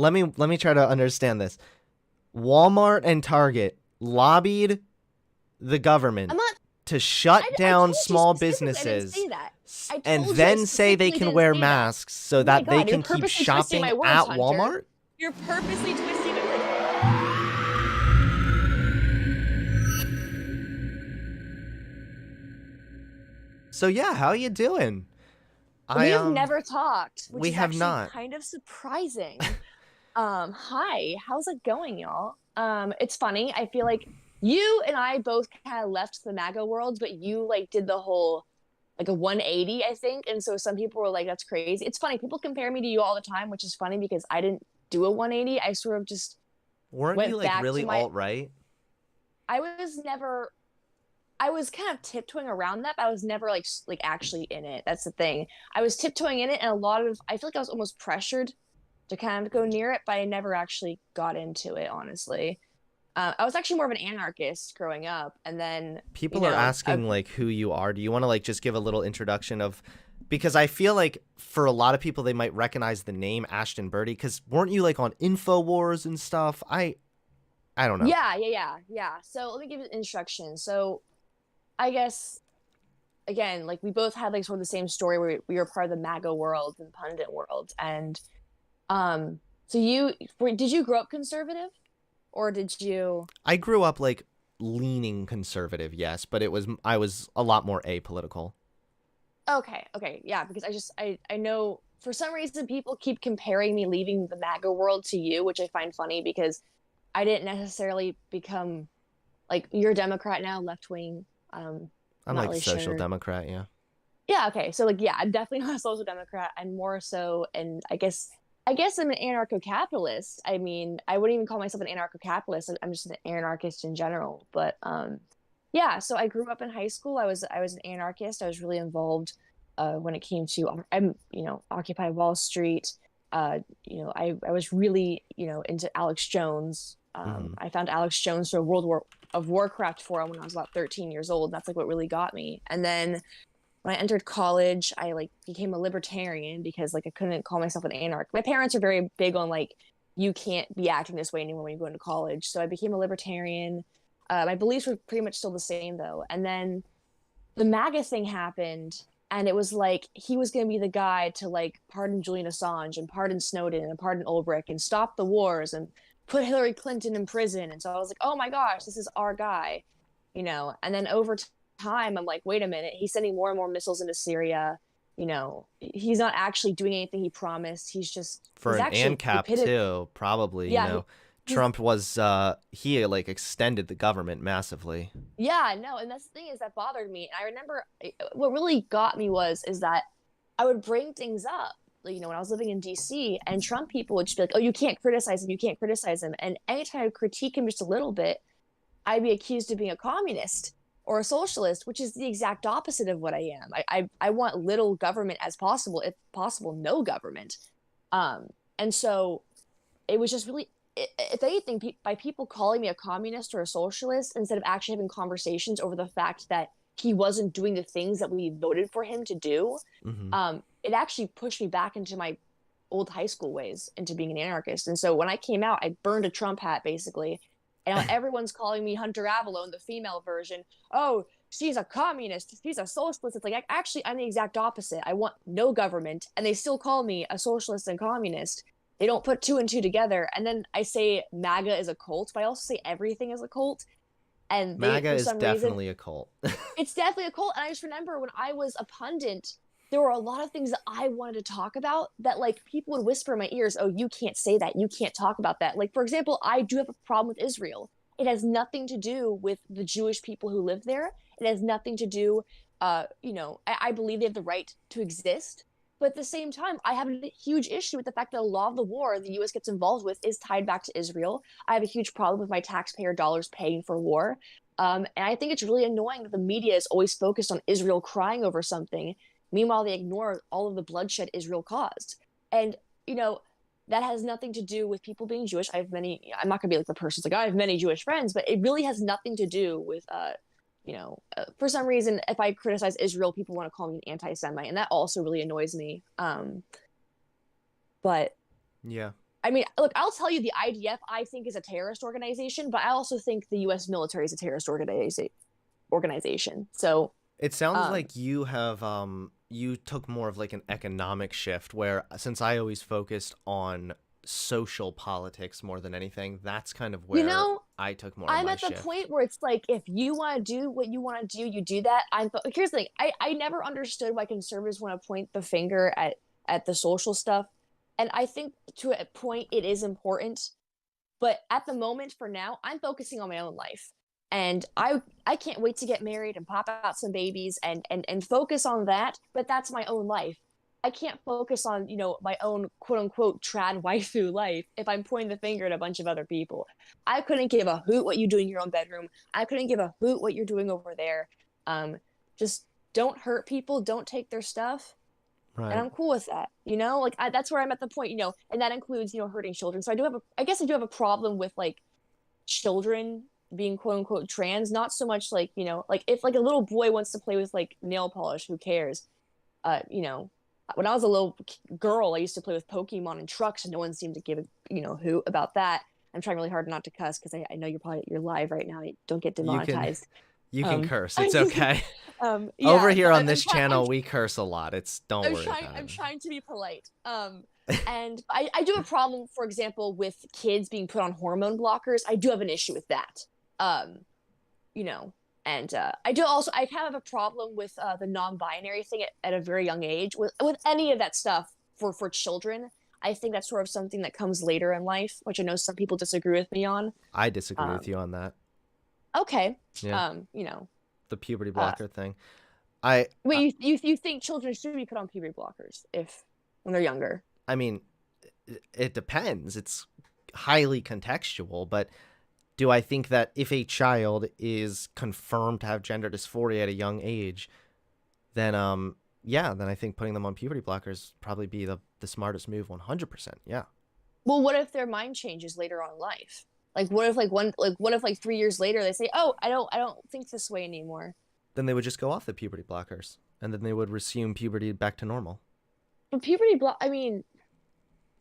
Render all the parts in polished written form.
let me try to understand this. Walmart and Target lobbied the government I'm not. to shut I down told you small specifically I didn't businesses say that. I and told you I then say they specifically can didn't wear say that. masks so Oh my that they God, you're can keep purposely twisting shopping my words, at Hunter. Walmart? You're purposely twisting my words. So yeah, how you doing? We I have never talked, which we is have actually not. kind of surprising. Hi, how's it going, y'all? It's funny. I feel like you and I both kind of left the MAGA world, but you like did the whole like a 180, I think. And so some people were like, that's crazy. It's funny. People compare me to you all the time, which is funny because I didn't do a 180. I sort of just Weren't you went like back to really my, alt-right? I was never, I was kind of tiptoeing around that, but I was never like actually in it. That's the thing. I was tiptoeing in it, and a lot of I feel like I was almost pressured to kind of go near it, but I never actually got into it, honestly. I was actually more of an anarchist growing up, and then People are asking like who you are. Do you want to like just give a little introduction of, because I feel like for a lot of people they might recognize the name Ashton Birdie, because weren't you like on InfoWars and stuff? I don't know. yeah. So let me give you an introduction. So I guess again, like we both had like sort of the same story where we were part of the MAGA world and pundit world, and so did you grow up conservative or did you? I grew up like leaning conservative, yes, but I was a lot more apolitical. Okay, yeah, because I know for some reason people keep comparing me leaving the MAGA world to you, which I find funny because I didn't necessarily become like you're a Democrat now, left wing. I'm I'm not like really social sure. democrat, yeah. Yeah, okay. So like yeah, I'm definitely not a social democrat. I'm more so and I guess I'm an anarcho-capitalist. I mean, I wouldn't even call myself an anarcho-capitalist. I'm just an anarchist in general. But yeah, so I grew up in high school. I was an anarchist. I was really involved when it came to I'm Occupy Wall Street. I was really into Alex Jones. Hmm. I found Alex Jones through a World War of Warcraft forum when I was about 13 years old. That's like what really got me. And then when I entered college, I like became a libertarian because like I couldn't call myself an anarch. My parents are very big on like you can't be acting this way anymore when you go into college. So I became a libertarian. My beliefs were pretty much still the same though. And then the MAGA thing happened, and it was like he was going to be the guy to like pardon Julian Assange and pardon Snowden and pardon Ulbricht and stop the wars and put Hillary Clinton in prison. And so I was like, oh my gosh, this is our guy. And then over time, I'm like, wait a minute, he's sending more and more missiles into Syria. He's not actually doing anything he promised. For He's an actually ANCAP epitome. too, probably, Yeah, he's Trump was he like extended the government massively. yeah, no, and that's the thing is that bothered me. And I remember what really got me is that I would bring things up, like, when I was living in DC, and Trump people would just be like, "Oh, you can't criticize him, you can't criticize him." And anytime I would critique him just a little bit, I'd be accused of being a communist or a socialist, which is the exact opposite of what I am. I want little government as possible, if possible, no government. And so it was just really, if anything, by people calling me a communist or a socialist instead of actually having conversations over the fact that he wasn't doing the things that we voted for him to do, Hmm. it actually pushed me back into my old high school ways, into being an anarchist. And so when I came out, I burned a Trump hat basically. And now everyone's calling me Hunter Avalone, the female version. Oh, she's a communist. She's a socialist. It's like, actually, I'm the exact opposite. I want no government. And they still call me a socialist and communist. They don't put two and two together. And then I say MAGA is a cult, but I also say everything is a cult. And they, MAGA for is some reason, definitely a cult. it's definitely a cult. And I just remember when I was a pundit, there were a lot of things that I wanted to talk about that like people would whisper in my ears, oh, you can't say that. You can't talk about that. Like, for example, I do have a problem with Israel. It has nothing to do with the Jewish people who live there. It has nothing to do, I believe they have the right to exist. But at the same time, I have a huge issue with the fact that a lot of the war the US gets involved with is tied back to Israel. I have a huge problem with my taxpayer dollars paying for war. And I think it's really annoying that the media is always focused on Israel crying over something. Meanwhile, they ignore all of the bloodshed Israel caused. And, you know, that has nothing to do with people being Jewish. I have many, I'm not going to be like the person's like, I have many Jewish friends, but it really has nothing to do with, for some reason, if I criticize Israel, people want to call me an anti Semite. And that also really annoys me. But Yeah. I mean, look, I'll tell you, the IDF I think is a terrorist organization, but I also think the U.S. military is a terrorist organization. So, It sounds um, like you have you took more of like an economic shift where since I always focused on social politics more than anything, that's kind of you where know, I took more of I'm my at the shift. point where it's like, if you want to do what you want to do, you do that. Here's the thing. I never understood why conservatives want to point the finger at the social stuff. And I think to a point it is important. But at the moment, for now, I'm focusing on my own life. And I can't wait to get married and pop out some babies and focus on that. But that's my own life. I can't focus on, my own quote unquote trad waifu life if I'm pointing the finger at a bunch of other people. I couldn't give a hoot what you do in your own bedroom. I couldn't give a hoot what you're doing over there. Um, just don't hurt people, don't take their stuff, and Right. I'm cool with that. Like that's where I'm at the point. And that includes hurting children. So I guess I do have a problem with like children being quote unquote trans. Not so much like like if like a little boy wants to play with like nail polish, who cares? uh you know when I was a little girl, I used to play with Pokemon and trucks, and no one seemed to give a hoot about that. I'm trying really hard not to cuss because I know you're live right now. Don't get You can demonetized. you can um curse. It's okay. Over yeah, here but on I'm this trying. channel, we curse a lot. It's don't I'm worry trying about I'm it. trying to be polite. And I do have a problem, for example, with kids being put on hormone blockers. I do have an issue with that. Um, you know, and I kind of have a problem with the non-binary thing at a very young age. With any of that stuff for children. I think that's sort of something that comes later in life, which I know some people disagree with me on. I disagree with Um, you on that. okay. Yeah, Um, you know, the puberty uh, blocker thing. I I, wait, you think children should be put on puberty blockers if when they're younger? I mean, it depends. It's highly contextual, but do I think that if a child is confirmed to have gender dysphoria at a young age, then yeah, then I think putting them on puberty blockers probably be the smartest move 100%. Yeah. Well, what if their mind changes later on in life? Like what if like 3 years later they say, "Oh, I don't think this way anymore." Then they would just go off the puberty blockers and then they would resume puberty back to normal. But puberty block, I mean,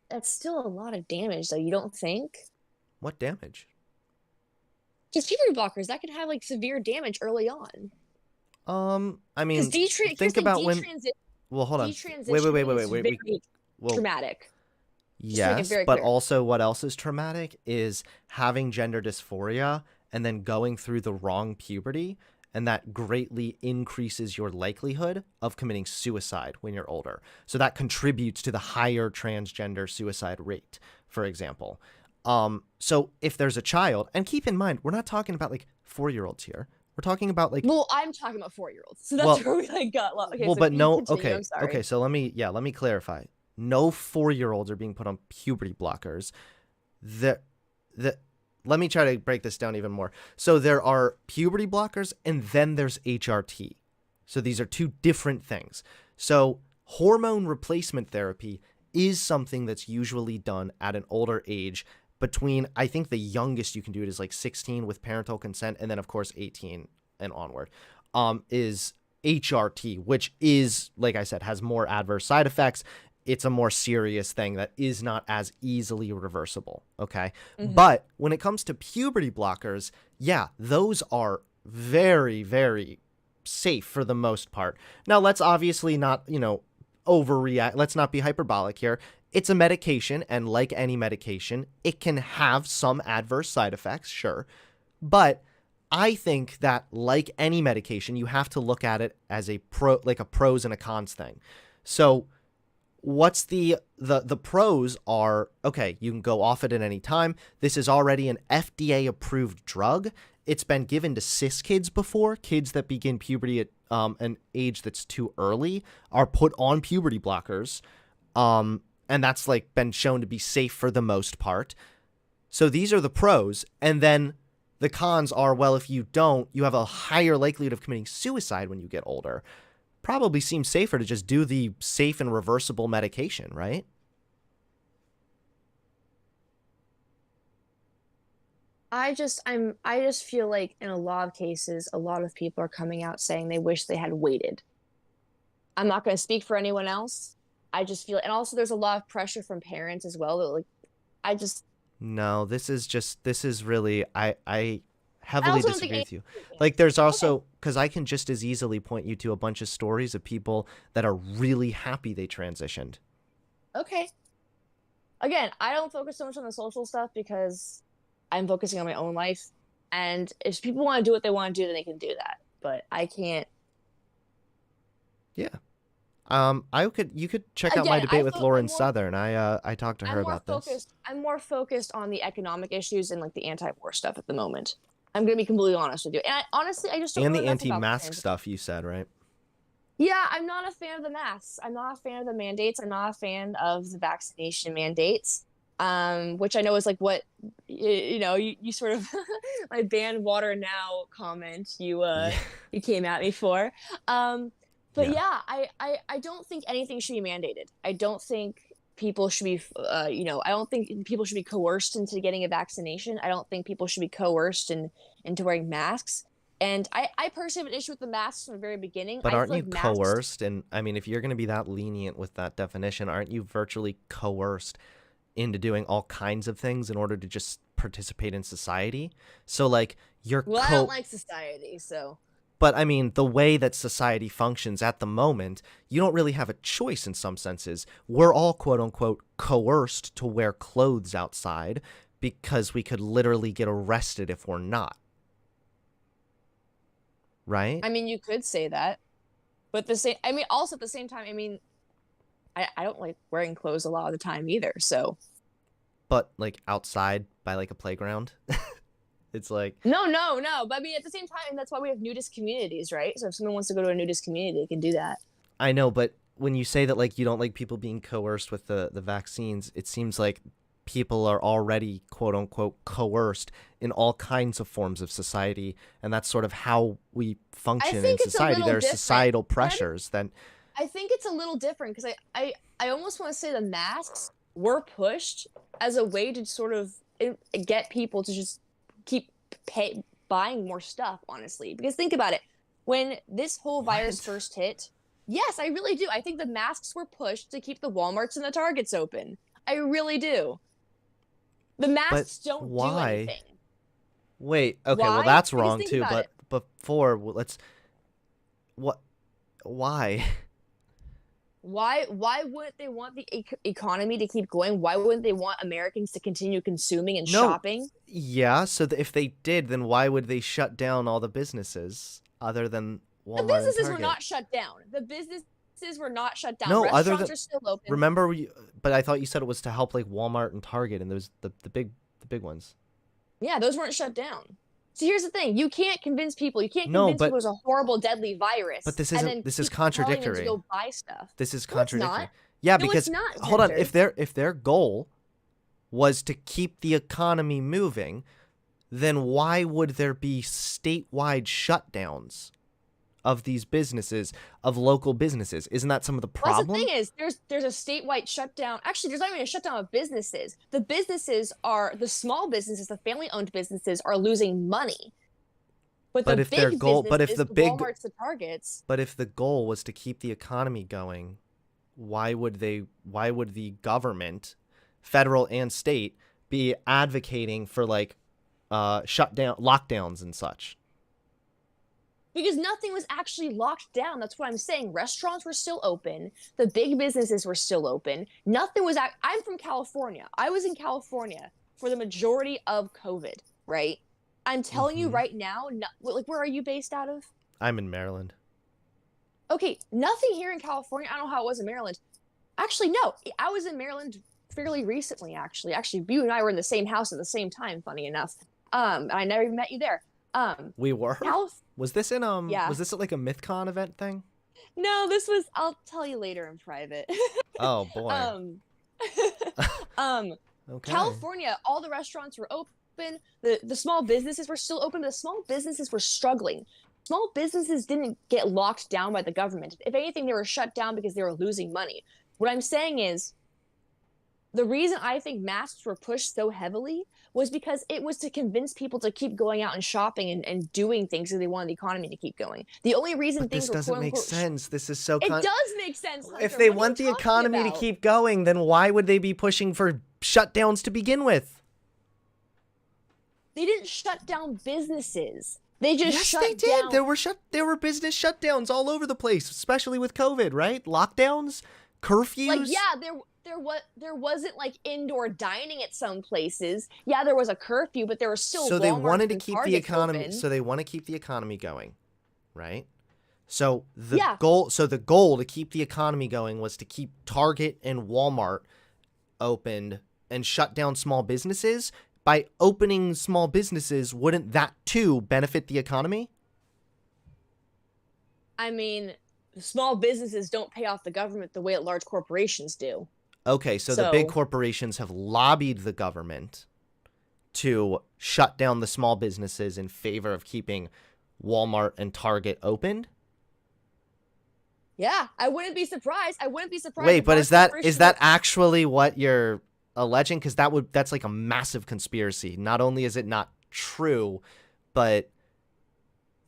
that's still a lot of damage, though. You don't think? What damage? Because puberty blockers that can have like severe damage early on. I Because mean, here's think the about when well, hold on. detransitioning is Wait. very Well, traumatic. Just to make it yes, very but clear. also what else is traumatic is having gender dysphoria and then going through the wrong puberty, and that greatly increases your likelihood of committing suicide when you're older. So that contributes to the higher transgender suicide rate, for example. So if there's a child, and keep in mind, we're not talking about like 4-year-olds here. We're talking about like Well, I'm talking about 4-year-olds, so that's well, where we like got. Okay, well, so but you no, continue. I'm okay. sorry. So let me clarify. No 4-year-olds are being put on puberty blockers. The the Let me try to break this down even more. So there are puberty blockers and then there's HRT. So these are two different things. So hormone replacement therapy is something that's usually done at an older age between, I think the youngest you can do it is like 16 with parental consent, and then of course 18 and onward. Is HRT, which is, like I said, has more adverse side effects. It's a more serious thing that is not as easily reversible. Okay. Hmm. But when it comes to puberty blockers, yeah, those are very, very safe for the most part. Now, let's obviously not, overreact. Let's not be hyperbolic here. It's a medication, and like any medication, it can have some adverse side effects, sure. But I think that like any medication, you have to look at it as a pros and a cons thing. So what's the pros are, okay, you can go off it at any time. This is already an FDA approved drug. It's been given to cis kids before. Kids that begin puberty at an age that's too early are put on puberty blockers. And that's like been shown to be safe for the most part. So these are the pros. And then the cons are, well, if you don't, you have a higher likelihood of committing suicide when you get older. Probably seems safer to just do the safe and reversible medication, right? I just feel like in a lot of cases, a lot of people are coming out saying they wish they had waited. I'm not going to speak for anyone else. I just feel, and also there's a lot of pressure from parents as well. That like I just No, this is really I I heavily also don't think disagree with you. anything Like there's okay. also because I can just as easily point you to a bunch of stories of people that are really happy they transitioned. Okay. Again, I don't focus so much on the social stuff because I'm focusing on my own life. And if people want to do what they want to do, then they can do that. But I can't. Yeah. You could check out my Again, debate with Lauren I'm more Southern. I talked to her about this. I'm more focused on the economic issues and like the anti-war stuff at the moment. I'm gonna be completely honest with you. And honestly, I just don't And know the enough about the anti-mask transition. stuff you said, right? Yeah, I'm not a fan of the masks. I'm not a fan of the mandates. I'm not a fan of the vaccination mandates. Which I know is like what you sort of my ban water now comment Yeah. you came at me for. But Yeah. yeah, I don't think anything should be mandated. I don't think people should be I don't think people should be coerced into getting a vaccination. I don't think people should be coerced into wearing masks. And I personally have an issue with the masks from the very beginning. But I aren't feel you like masks. coerced? And I mean, if you're going to be that lenient with that definition, aren't you virtually coerced into doing all kinds of things in order to just participate in society? So like you're Well, I don't like society, so but I mean, the way that society functions at the moment, you don't really have a choice in some senses. We're all quote unquote coerced to wear clothes outside because we could literally get arrested if we're not. Right? I mean, you could say that, but the same. I mean, also at the same time, I mean, I don't like wearing clothes a lot of the time either. So But like outside by like a playground. It's like no. But I mean, at the same time, that's why we have nudist communities, right? So if someone wants to go to a nudist community, they can do that. I know, but when you say that like you don't like people being coerced with the vaccines, it seems like people are already quote unquote coerced in all kinds of forms of society, and that's sort of how we I function in think it's a society. little There are different. societal But pressures then. I think it's a little different because I almost want to say the masks were pushed as a way to sort of get people to just keep buying more stuff, honestly. Because think about it, when this whole virus What? first hit, yes, I really do. I think the masks were pushed to keep the Walmarts and the Targets open. I really do. The But masks don't do why? anything. Wait, okay, well Why? that's Because wrong think too, about but it. before let's what why? Why wouldn't they want the economy to keep going? Why wouldn't they want Americans to continue consuming and No. shopping? Yeah, so if they did, then why would they shut down all the businesses other than The Walmart and businesses were Target? not shut down. The businesses were not shut down. No, other than Restaurants are still open. remember but I thought you said it was to help like Walmart and Target and those the big ones. Yeah, those weren't shut down. So here's the thing: you can't convince people. You can't No, convince people it's a horrible, deadly but virus, this and isn't then this is keep telling them to contradictory. go buy stuff. This is No, it's not. contradictory. Yeah, No, it's because not, hold on, Ginger. if their goal was to keep the economy moving, then why would there be statewide shutdowns of these businesses, of local businesses? Isn't that some of the Well, that's the problem? thing is, there's a statewide shutdown. Actually, there's not even a shutdown of businesses. The businesses are the small businesses, the family-owned businesses are losing money, but the But if their big goal, businesses, the WalMarts, the Targets, but if the goal was to keep the economy going, why would the government, federal and state, be advocating for like shutdown lockdowns and such? because nothing was actually locked down. That's what I'm saying. Restaurants were still open. The big businesses were still open. Nothing was. I'm from California. I was in California for the majority of COVID. Right. I'm telling you Mhm. right now. Like, where are you based out of? I'm in Maryland. Okay, nothing here in California. I don't know how it was in Maryland. Actually, no. I was in Maryland fairly recently. Actually, you and I were in the same house at the same time. Funny enough. I never even met you there. We were? Calif- Was Yeah. this at like a MythCon event thing? No, this was. I'll tell you later in private. Oh boy. um, um, Okay. California, all the restaurants were open. The small businesses were still open. But the small businesses were struggling. Small businesses didn't get locked down by the government. If anything, they were shut down because they were losing money. What I'm saying is, The reason I think masks were pushed so heavily was because it was to convince people to keep going out and shopping and doing things because they wanted the economy to keep going. The only reason But this things were doesn't quote make unquote sense. This is so it does make sense, if Hunter. they What are you want the talking economy to about? keep going, then why would they be pushing for shutdowns to begin with? They didn't shut down businesses. They just Yes, they shut did. down. There were business shutdowns all over the place, especially with COVID, right? Lockdowns, curfews. Like, yeah, there wasn't like indoor dining at some places. Yeah, there was a curfew, but there were still So they Walmarts wanted to and keep the Targets economy. open. So they want to keep the economy going, right? So Yeah. the goal to keep the economy going was to keep Target and Walmart opened and shut down small businesses. By opening small businesses, wouldn't that too benefit the economy? I mean, small businesses don't pay off the government the way that large corporations do. Okay, so the big So, corporations have lobbied the government to shut down the small businesses in favor of keeping Walmart and Target opened. yeah, I wouldn't be surprised. I wouldn't be surprised. Wait, if but large is that corporations actually what you're alleging? Because that's like a massive conspiracy. Not only is it not true, but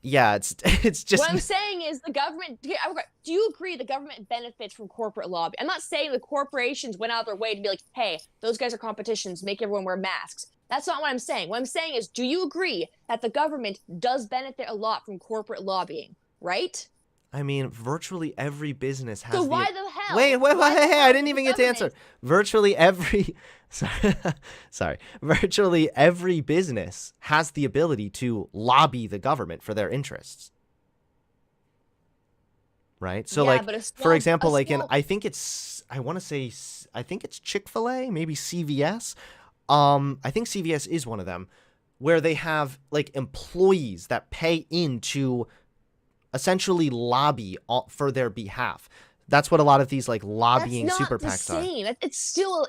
yeah, it's just What I'm saying is the government. Do you agree the government benefits from corporate lobby? I'm not saying the corporations went out of their way to be like, hey, those guys are competitions, make everyone wear masks. That's not what I'm saying. What I'm saying is, do you agree that the government does benefit a lot from corporate lobbying, right? I mean, virtually every business has So the. why the hell? Wait, why the hey, hell I didn't would even the get to answer. government- Virtually every. Sorry. Virtually every business has the ability to lobby the government for their interests. Right? So, Yeah, like, but for example, like, small- I want to say, I think it's Chick-fil-A, maybe CVS. I think CVS is one of them, where they have, like, employees that pay into essentially lobby for their behalf. That's what a lot of these like lobbying that's super not the PACs are. same. It's still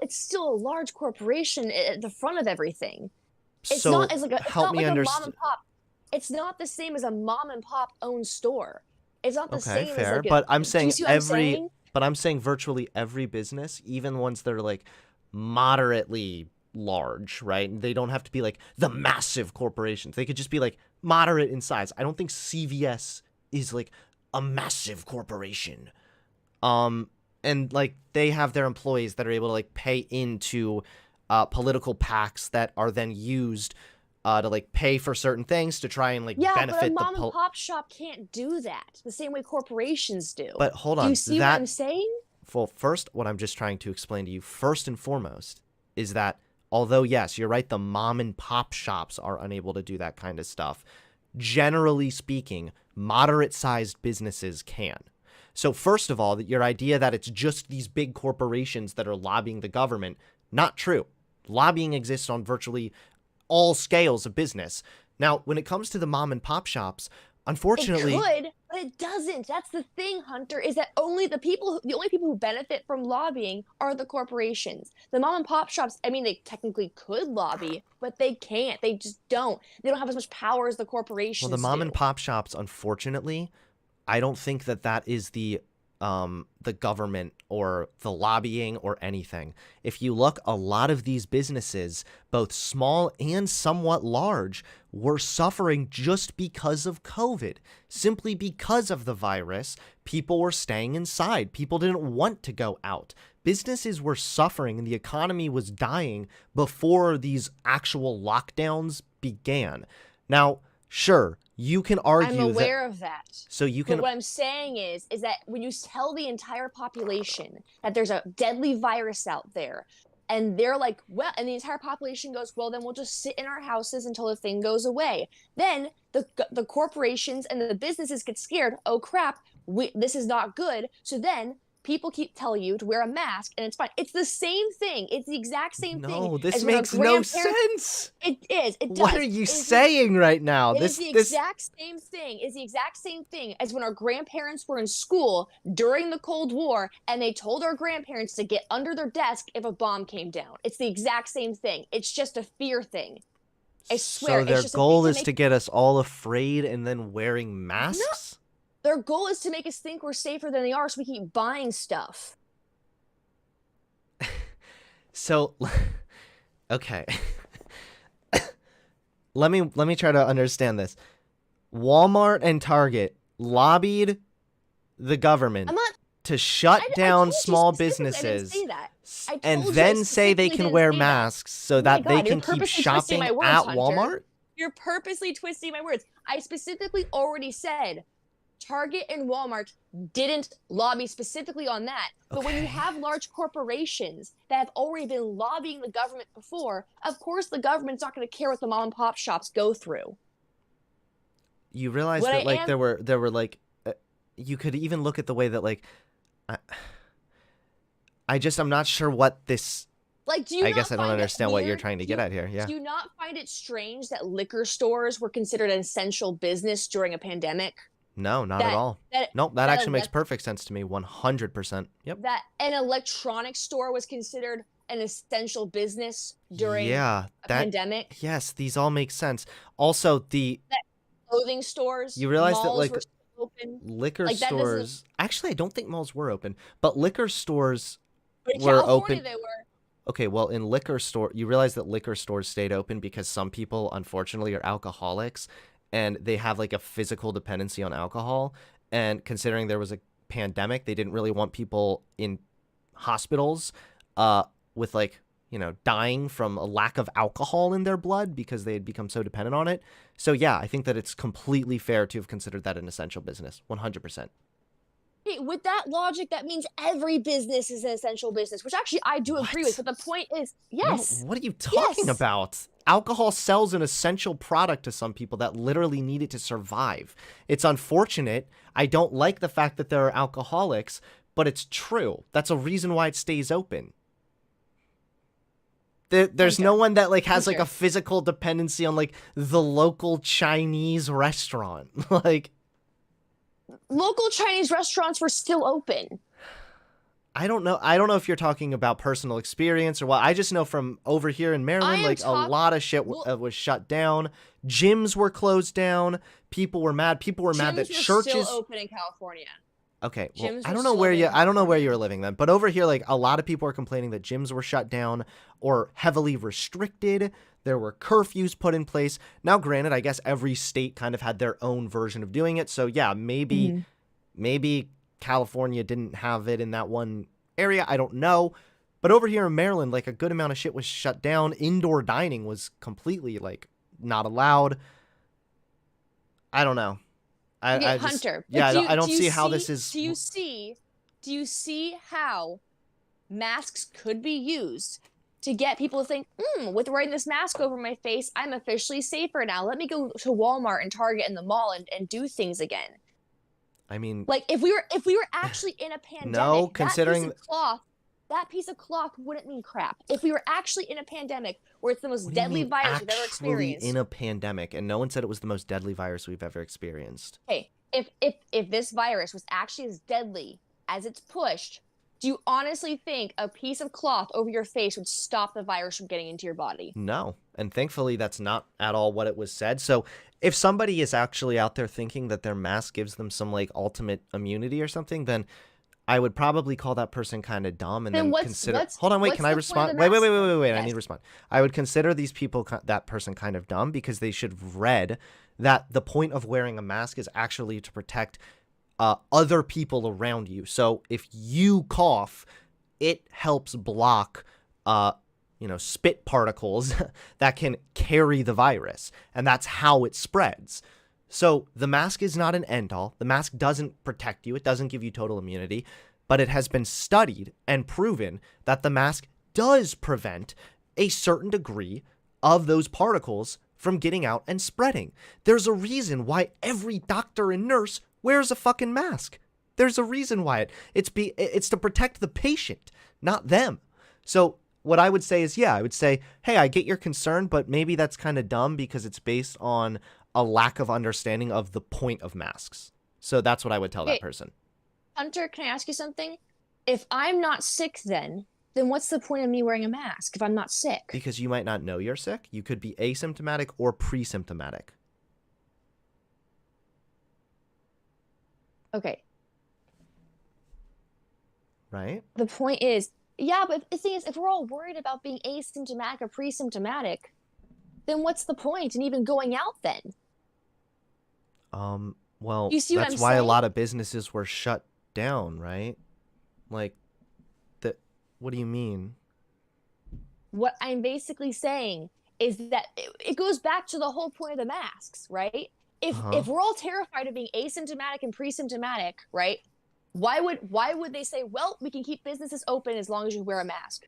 a large corporation at the front of everything. It's So not as like a it's help not me like a mom understand. and pop. It's not the same as a mom and pop owned store. It's not the Okay, same as fair. like But I'm do you saying see what I'm saying? virtually every business, even ones that are like moderately large, right? They don't have to be like the massive corporations. They could just be like moderate in size. I don't think CVS is like a massive corporation. And like they have their employees that are able to like pay into political PACs that are then used to like pay for certain things to try and like Yeah, but a benefit mom and pop shop can't do that the same way corporations do. But hold Do you on, see what I'm saying? well, first, what I'm just trying to explain to you, first and foremost, is that although yes, you're right, the mom and pop shops are unable to do that kind of stuff. Generally speaking, moderate-sized businesses can. So first of all, your idea that it's just these big corporations that are lobbying the government, not true. Lobbying exists on virtually all scales of business. Now, when it comes to the mom and pop shops, unfortunately, It could, but it doesn't. That's the thing, Hunter, is that the only people who benefit from lobbying are the corporations. The mom and pop shops, I mean, they technically could lobby, but they can't. They just don't. They don't have as much power as the corporations well, the mom do. and pop shops, unfortunately, I don't think that is the government or the lobbying or anything. If you look, a lot of these businesses, both small and somewhat large, were suffering just because of COVID. Simply because of the virus, people were staying inside. People didn't want to go out. Businesses were suffering and the economy was dying before these actual lockdowns began. Now, sure, you can argue I'm aware of that. So you can. But what I'm saying is that when you tell the entire population that there's a deadly virus out there, and they're like, well, and the entire population goes, well, then we'll just sit in our houses until the thing goes away. Then the corporations and the businesses get scared. Oh crap, this is not good. So then people keep telling you to wear a mask and it's fine. It's the same thing. It's the exact same thing. No, this makes no sense. It is. It does. What are you saying right now? It is the exact same thing. It's the exact same thing as when our grandparents were in school during the Cold War and they told our grandparents to get under their desk if a bomb came down. It's the exact same thing. It's just a fear thing. I swear. So their goal is to get us all afraid and then wearing masks? No. Their goal is to make us think we're safer than they are, so we keep buying stuff. So, okay. Let me try to understand this. Walmart and Target lobbied the government I'm not. to shut I down told you small specifically. I didn't businesses say that. I and told you I then say they specifically can didn't wear say that. masks so Oh my that they God, you're can keep purposely twisting shopping my words, at Hunter. Walmart? You're purposely twisting my words. I specifically already said Target and Walmart didn't lobby specifically on that. But when you Okay. have large corporations that have already been lobbying the government before, of course the government's not going to care what the mom and pop shops go through. You realize What I that like am there were like you could even look at the way that like I, I'm not sure what this. like, do you I not guess I don't find it understand what you're weird? trying to get at here. Yeah. Do you not find it strange that liquor stores were considered an essential business during a pandemic? No, not at That all. that Nope, that that actually makes elect perfect sense to me. 100%. Yep. that an electronics store was considered an essential business during Yeah, a that pandemic? yes, these all make sense. Also, the That clothing stores, you realize that malls like were still open. liquor Like that doesn't. stores, actually I don't think malls were open, but liquor stores But in were California, open. they were. Okay, well, in liquor store, you realize that liquor stores stayed open because some people unfortunately are alcoholics and they have like a physical dependency on alcohol, and considering there was a pandemic, they didn't really want people in hospitals with like, dying from a lack of alcohol in their blood because they had become so dependent on it. So yeah, I think that it's completely fair to have considered that an essential business. 100%. Hey, with that logic, that means every business is an essential business, which actually I do agree with. What? But the point is, No, yes, what are you talking yes. about? Alcohol sells an essential product to some people that literally need it to survive. It's unfortunate. I don't like the fact that there are alcoholics, but it's true. That's a reason why it stays open. There's no Hunter, one that like has like a Hunter. physical dependency on like the local Chinese restaurant. Like, Local Chinese restaurants were still open. I don't know. I don't know if you're talking about personal experience or what. I just know from over here in I Maryland, am like a talking. lot of shit Well, was shut down. Gyms were closed down. People were mad. People were mad that gyms were still churches. open in California. Okay, well, Gyms I were don't know still where open you. in I don't know where California. you were living then, but over here, like a lot of people are complaining that gyms were shut down or heavily restricted. There were curfews put in place. Now, granted, I guess every state kind of had their own version of doing it. So yeah, Mhm. maybe California didn't have it in that one area. I don't know. But over here in Maryland, like a good amount of shit was shut down. Indoor dining was completely like not allowed. I don't know. Okay, I just, Hunter. But yeah, I don't see how this is. do you see how masks could be used to get people to think, with wearing this mask over my face, I'm officially safer now. Let me go to Walmart and Target and the mall and do things again. I mean, Like if we were actually in a no, pandemic, considering. that piece of cloth wouldn't mean crap. If we were actually in a pandemic where it's the most What do you deadly mean virus we've ever actually in experienced. a pandemic? And no one said it was the most deadly virus we've ever experienced. Hey, if this virus was actually as deadly as it's pushed, do you honestly think a piece of cloth over your face would stop the virus from getting into your body? No. And thankfully, that's not at all what it was said. So if somebody is actually out there thinking that their mask gives them some like ultimate immunity or something, then I would probably call that person kind of dumb and Then then what's consider. what's Hold on, wait. what's Can I the point of the respond? Wait, wait, mask wait, wait, then? wait, wait. I need Yes. to respond. I would consider these people, that person, kind of dumb because they should have read that the point of wearing a mask is actually to protect other people around you. So if you cough, it helps block, spit particles that can carry the virus, and that's how it spreads. So the mask is not an end all. The mask doesn't protect you. It doesn't give you total immunity, but it has been studied and proven that the mask does prevent a certain degree of those particles from getting out and spreading. There's a reason why every doctor and nurse wears a fucking mask. There's a reason why it's to protect the patient, not them. So what I would say is, yeah, I would say, hey, I get your concern, but maybe that's kind of dumb because it's based on a lack of understanding of the point of masks. So that's what I would tell that Okay, person. Hunter, can I ask you something? If I'm not sick then what's the point of me wearing a mask if I'm not sick? Because you might not know you're sick. You could be asymptomatic or pre-symptomatic. Okay. Right? The point is, Yeah, but the thing is, if we're all worried about being asymptomatic or pre-symptomatic, then what's the point in even going out then? Well, You see what that's I'm why a saying? lot of businesses were shut down, right? Like, the, what do you mean? What I'm basically saying is that it goes back to the whole point of the masks, right? Huh? If we're all terrified of being asymptomatic and pre-symptomatic, right? Why would they say, well, we can keep businesses open as long as you wear a mask?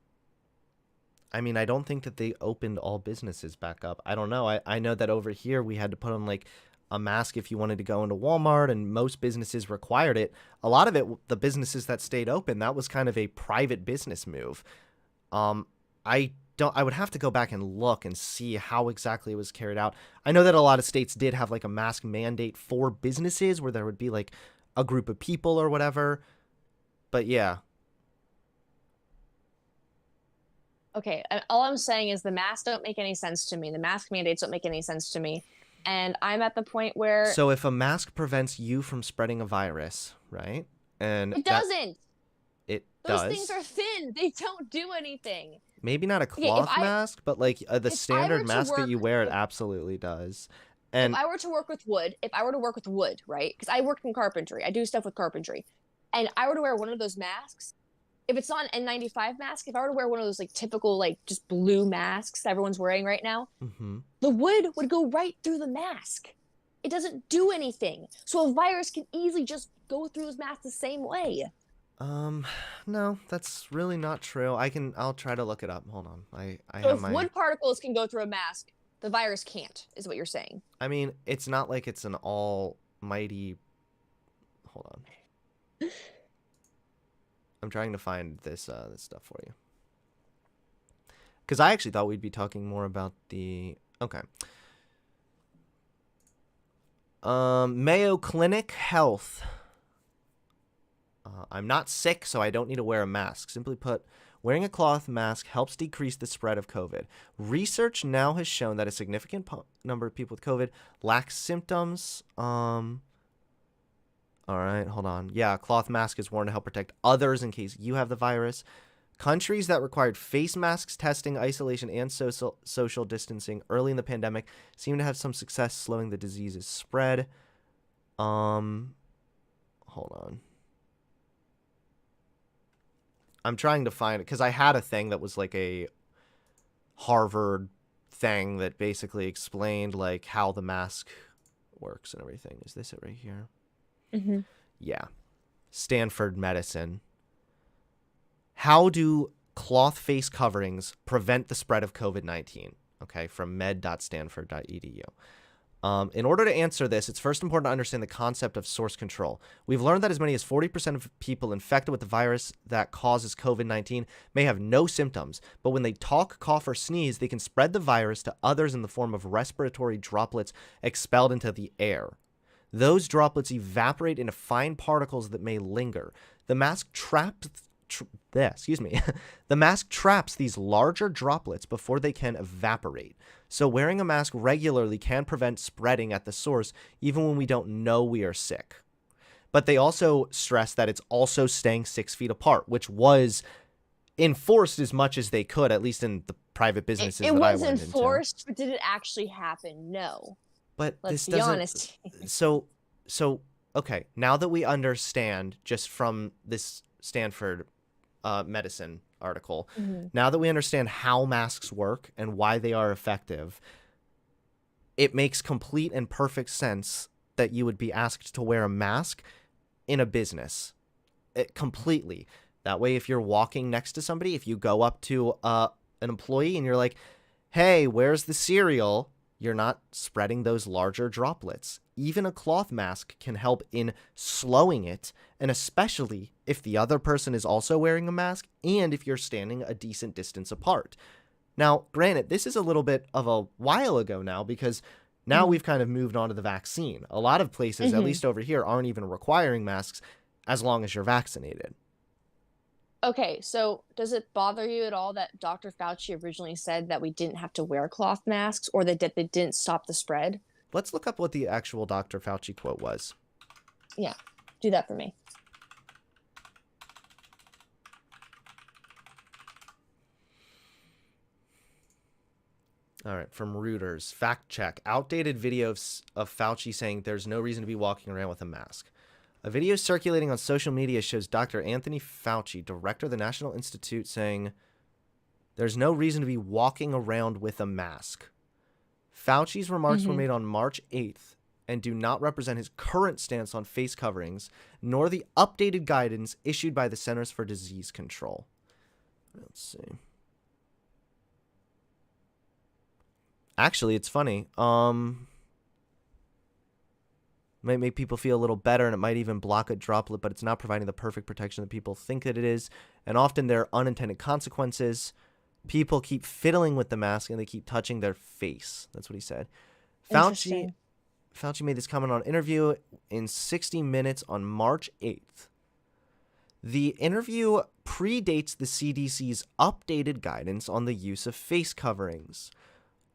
I mean, I don't think that they opened all businesses back up. I don't know. I know that over here we had to put on like a mask if you wanted to go into Walmart, and most businesses required it. A lot of it, the businesses that stayed open, that was kind of a private business move. Um, I don't. I would have to go back and look and see how exactly it was carried out. I know that a lot of states did have like a mask mandate for businesses where there would be like a group of people or whatever. But yeah. Okay, all I'm saying is the masks don't make any sense to me. The mask mandates don't make any sense to me. And I'm at the point where So if a mask prevents you from spreading a virus, right? And it that doesn't. it Those things does. are thin. They don't do anything. Maybe not a Okay, cloth mask, but like the if I were standard to mask that work you wear, it absolutely does. if And I were to work with wood, if I were to work with wood, right? Because I worked in carpentry, I do stuff with carpentry, and I were to wear one of those masks. If it's not an N95 mask, if I were to wear one of those like typical like just blue masks that everyone's wearing right now, mhm. the wood would go right through the mask. It doesn't do anything. So a virus can easily just go through those masks the same way. Um, no, that's really not true. I'll try to look it up. Hold on. I So have if my wood particles can go through a mask, the virus can't, is what you're saying. I mean, it's not like it's an almighty. Hold on. I'm trying to find this stuff for you. Cuz I actually thought we'd be talking more about the okay. Mayo Clinic Health. I'm not sick, so I don't need to wear a mask. Simply put, wearing a cloth mask helps decrease the spread of COVID. Research now has shown that a significant number of people with COVID lack symptoms. All right, hold on. Yeah, a cloth mask is worn to help protect others in case you have the virus. Countries that required face masks, testing, isolation, and social distancing early in the pandemic seem to have some success slowing the disease's spread. Hold on. I'm trying to find it because I had a thing that was like a Harvard thing that basically explained like how the mask works and everything. Is this it right here? Mm-hmm. Yeah. Stanford Medicine. How do cloth face coverings prevent the spread of COVID-19? Okay, from med.stanford.edu. In order to answer this, it's first important to understand the concept of source control. We've learned that as many as 40% of people infected with the virus that causes COVID-19 may have no symptoms, but when they talk, cough, or sneeze, they can spread the virus to others in the form of respiratory droplets expelled into the air. Those droplets evaporate into fine particles that may linger. The mask the mask traps these larger droplets before they can evaporate. So wearing a mask regularly can prevent spreading at the source even when we don't know we are sick. But they also stress that it's also staying 6 feet apart, which was enforced as much as they could, at least in the private businesses It that I was went into. enforced, but did it actually happen? No. But Let's this be doesn't. honest. So okay. Now that we understand just from this Stanford medicine article, Mm-hmm. now that we understand how masks work and why they are effective, it makes complete and perfect sense that you would be asked to wear a mask in a business. Completely. That way, if you're walking next to somebody, if you go up to an employee and you're like, hey, where's the cereal? You're not spreading those larger droplets. Even a cloth mask can help in slowing it, and especially if the other person is also wearing a mask and if you're standing a decent distance apart. Now, granted, this is a little bit of a while ago now because now Mm-hmm. we've kind of moved on to the vaccine. A lot of places, at Mm-hmm. least over here, aren't even requiring masks as long as you're vaccinated. Okay, so does it bother you at all that Dr. Fauci originally said that we didn't have to wear cloth masks or that they didn't stop the spread? Let's look up what the actual Dr. Fauci quote was. Yeah, do that for me. All right, from Reuters. Fact check. Outdated video of Fauci saying there's no reason to be walking around with a mask. A video circulating on social media shows Dr. Anthony Fauci, director of the National Institute, saying there's no reason to be walking around with a mask. Fauci's remarks were made on March 8th and do not represent his current stance on face coverings, nor the updated guidance issued by the Centers for Disease Control. Let's see. Actually, it's funny. Might make people feel a little better, and it might even block a droplet, but it's not providing the perfect protection that people think that it is. And often there are unintended consequences. People keep fiddling with the mask, and they keep touching their face. That's what he said. Fauci made this comment on an interview in 60 Minutes on March 8th. The interview predates the CDC's updated guidance on the use of face coverings.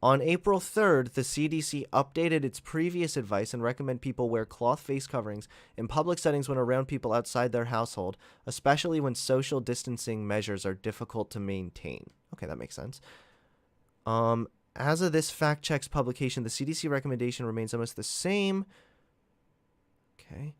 On April 3rd, the CDC updated its previous advice and recommended people wear cloth face coverings in public settings when around people outside their household, especially when social distancing measures are difficult to maintain. Okay, that makes sense. As of this fact checks publication, the CDC recommendation remains almost the same. Okay.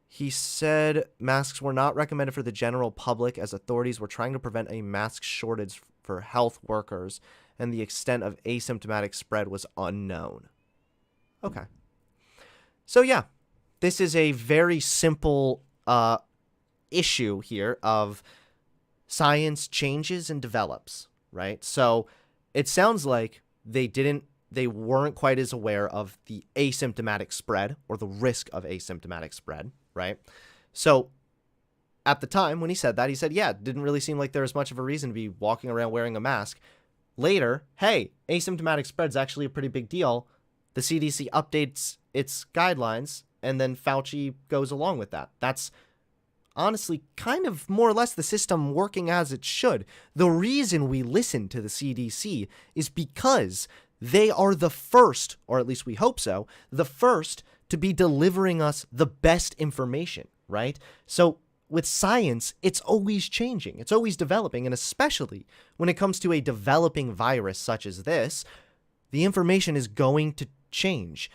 He said masks were not recommended for the general public as authorities were trying to prevent a mask shortage for health workers, and the extent of asymptomatic spread was unknown. Okay. So yeah, this is a very simple issue here of science changes and develops, right? So it sounds like they weren't quite as aware of the asymptomatic spread or the risk of asymptomatic spread, right? So at the time when he said that, he said, yeah, it didn't really seem like there was much of a reason to be walking around wearing a mask. Later, hey, asymptomatic spread's actually a pretty big deal. The CDC updates its guidelines, and then Fauci goes along with that. That's honestly kind of more or less the system working as it should. The reason we listen to the CDC is because they are the first, or at least we hope so, the first to be delivering us the best information, right? So with science, it's always changing. It's always developing. And especially when it comes to a developing virus such as this, the information is going to change.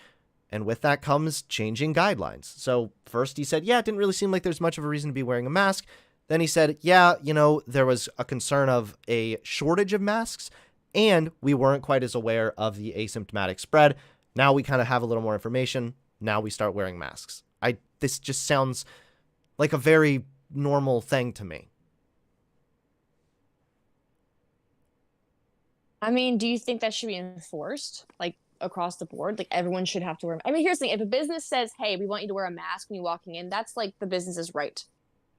And with that comes changing guidelines. So first he said, yeah, it didn't really seem like there's much of a reason to be wearing a mask. Then he said, yeah, there was a concern of a shortage of masks, and we weren't quite as aware of the asymptomatic spread. Now we kind of have a little more information. Now we start wearing masks. This just sounds like a very normal thing to me. I mean, do you think that should be enforced, like across the board? Like everyone should have to wear. I mean, here's the thing: if a business says, "Hey, we want you to wear a mask when you're walking in," that's like the business's right.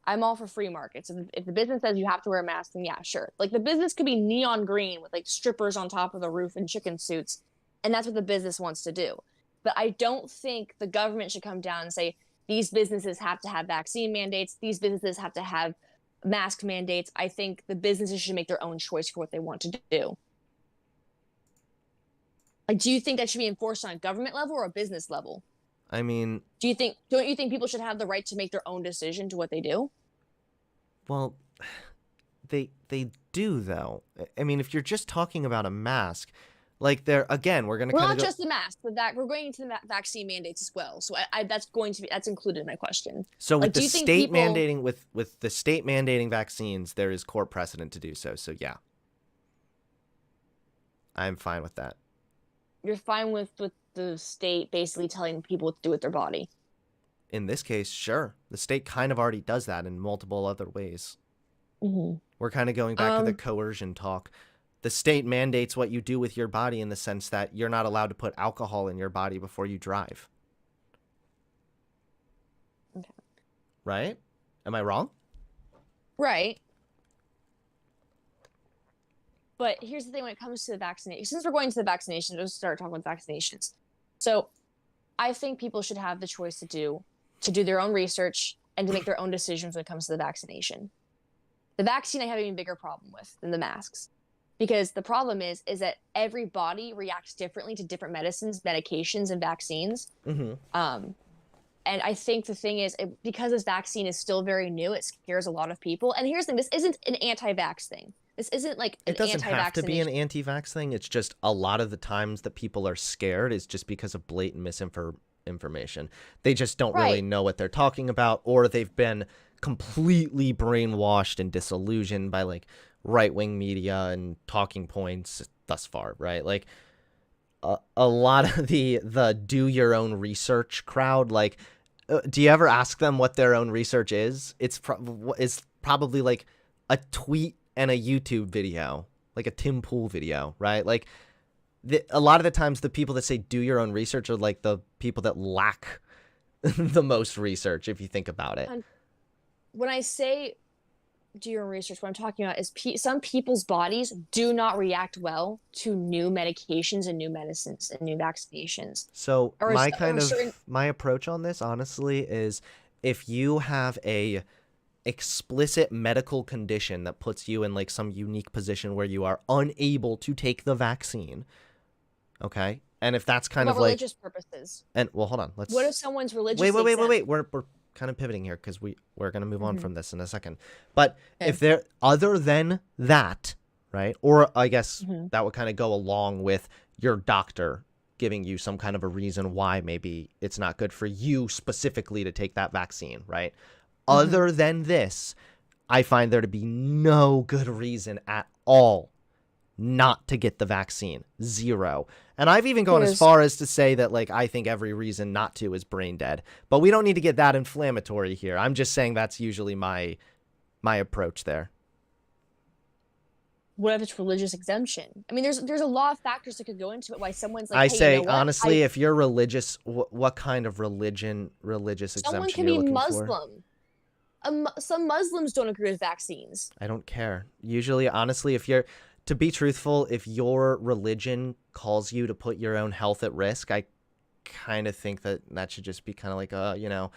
I'm all for free markets. If the business says you have to wear a mask, then yeah, sure. Like the business could be neon green with like strippers on top of the roof and chicken suits, and that's what the business wants to do. But I don't think the government should come down and say these businesses have to have vaccine mandates. These businesses have to have mask mandates. I think the businesses should make their own choice for what they want to do. Like, do you think that should be enforced on a government level or a business level? I mean, don't you think people should have the right to make their own decision to what they do? Well, they do though. I mean, if you're just talking about a mask, like we're going to not just the mask, but that we're going into the vaccine mandates as well. So that's included in my question. So with like, the state mandating with the state mandating vaccines, there is court precedent to do so. So yeah, I'm fine with that. You're fine with the state basically telling people what to do with their body. In this case, sure. The state kind of already does that in multiple other ways. Mm-hmm. We're kind of going back to the coercion talk. The state mandates what you do with your body in the sense that you're not allowed to put alcohol in your body before you drive. Okay. Right? Am I wrong? Right. But here's the thing when it comes to the vaccination. Since we're going to the vaccinations, let's start talking about vaccinations. So I think people should have the choice to do their own research and to make their own decisions when it comes to the vaccination. The vaccine I have an even bigger problem with than the masks. Because the problem is that every body reacts differently to different medicines, medications, and vaccines. Mm-hmm. And I think the thing is, because this vaccine is still very new, it scares a lot of people. And here's the thing, this isn't an anti-vax thing. This isn't like an It doesn't have to be an anti-vaccination. anti-vax thing. It's just a lot of the times that people are scared is just because of blatant misinformation. They just don't really Right. know what they're talking about, or they've been completely brainwashed and disillusioned by like right-wing media and talking points thus far, right? Like a lot of the do your own research crowd, like do you ever ask them what their own research is? It's probably like a tweet and a YouTube video, like a Tim Pool video, right? Like a lot of the times the people that say do your own research are like the people that lack the most research, if you think about it. And when I say do your research, what I'm talking about is some people's bodies do not react well to new medications and new medicines and new vaccinations. So Or, or certain. my approach on this, honestly, is if you have a explicit medical condition that puts you in like some unique position where you are unable to take the vaccine, okay, and if that's kind About of like religious purposes. and well, hold on, let's What if someone's religiously wait, we're kind of pivoting here because we're going to move on from this in a second, but Okay. if there other than that, right, or I guess Mm-hmm. that would kind of go along with your doctor giving you some kind of a reason why maybe it's not good for you specifically to take that vaccine, right? Other than this, I find there to be no good reason at all not to get the vaccine. Zero. And I've even gone as far as to say that, like, I think every reason not to is brain dead. But we don't need to get that inflammatory here. I'm just saying that's usually my approach there. What if it's religious exemption? I mean, there's a lot of factors that could go into it. Why someone's like, I hey, say, you know what? honestly, if you're religious, what kind of religious Someone exemption can you're be looking for? Muslim. Some Muslims don't agree with vaccines. I don't care. Usually, honestly, to be truthful, if your religion calls you to put your own health at risk, I kind of think that should just be kind of like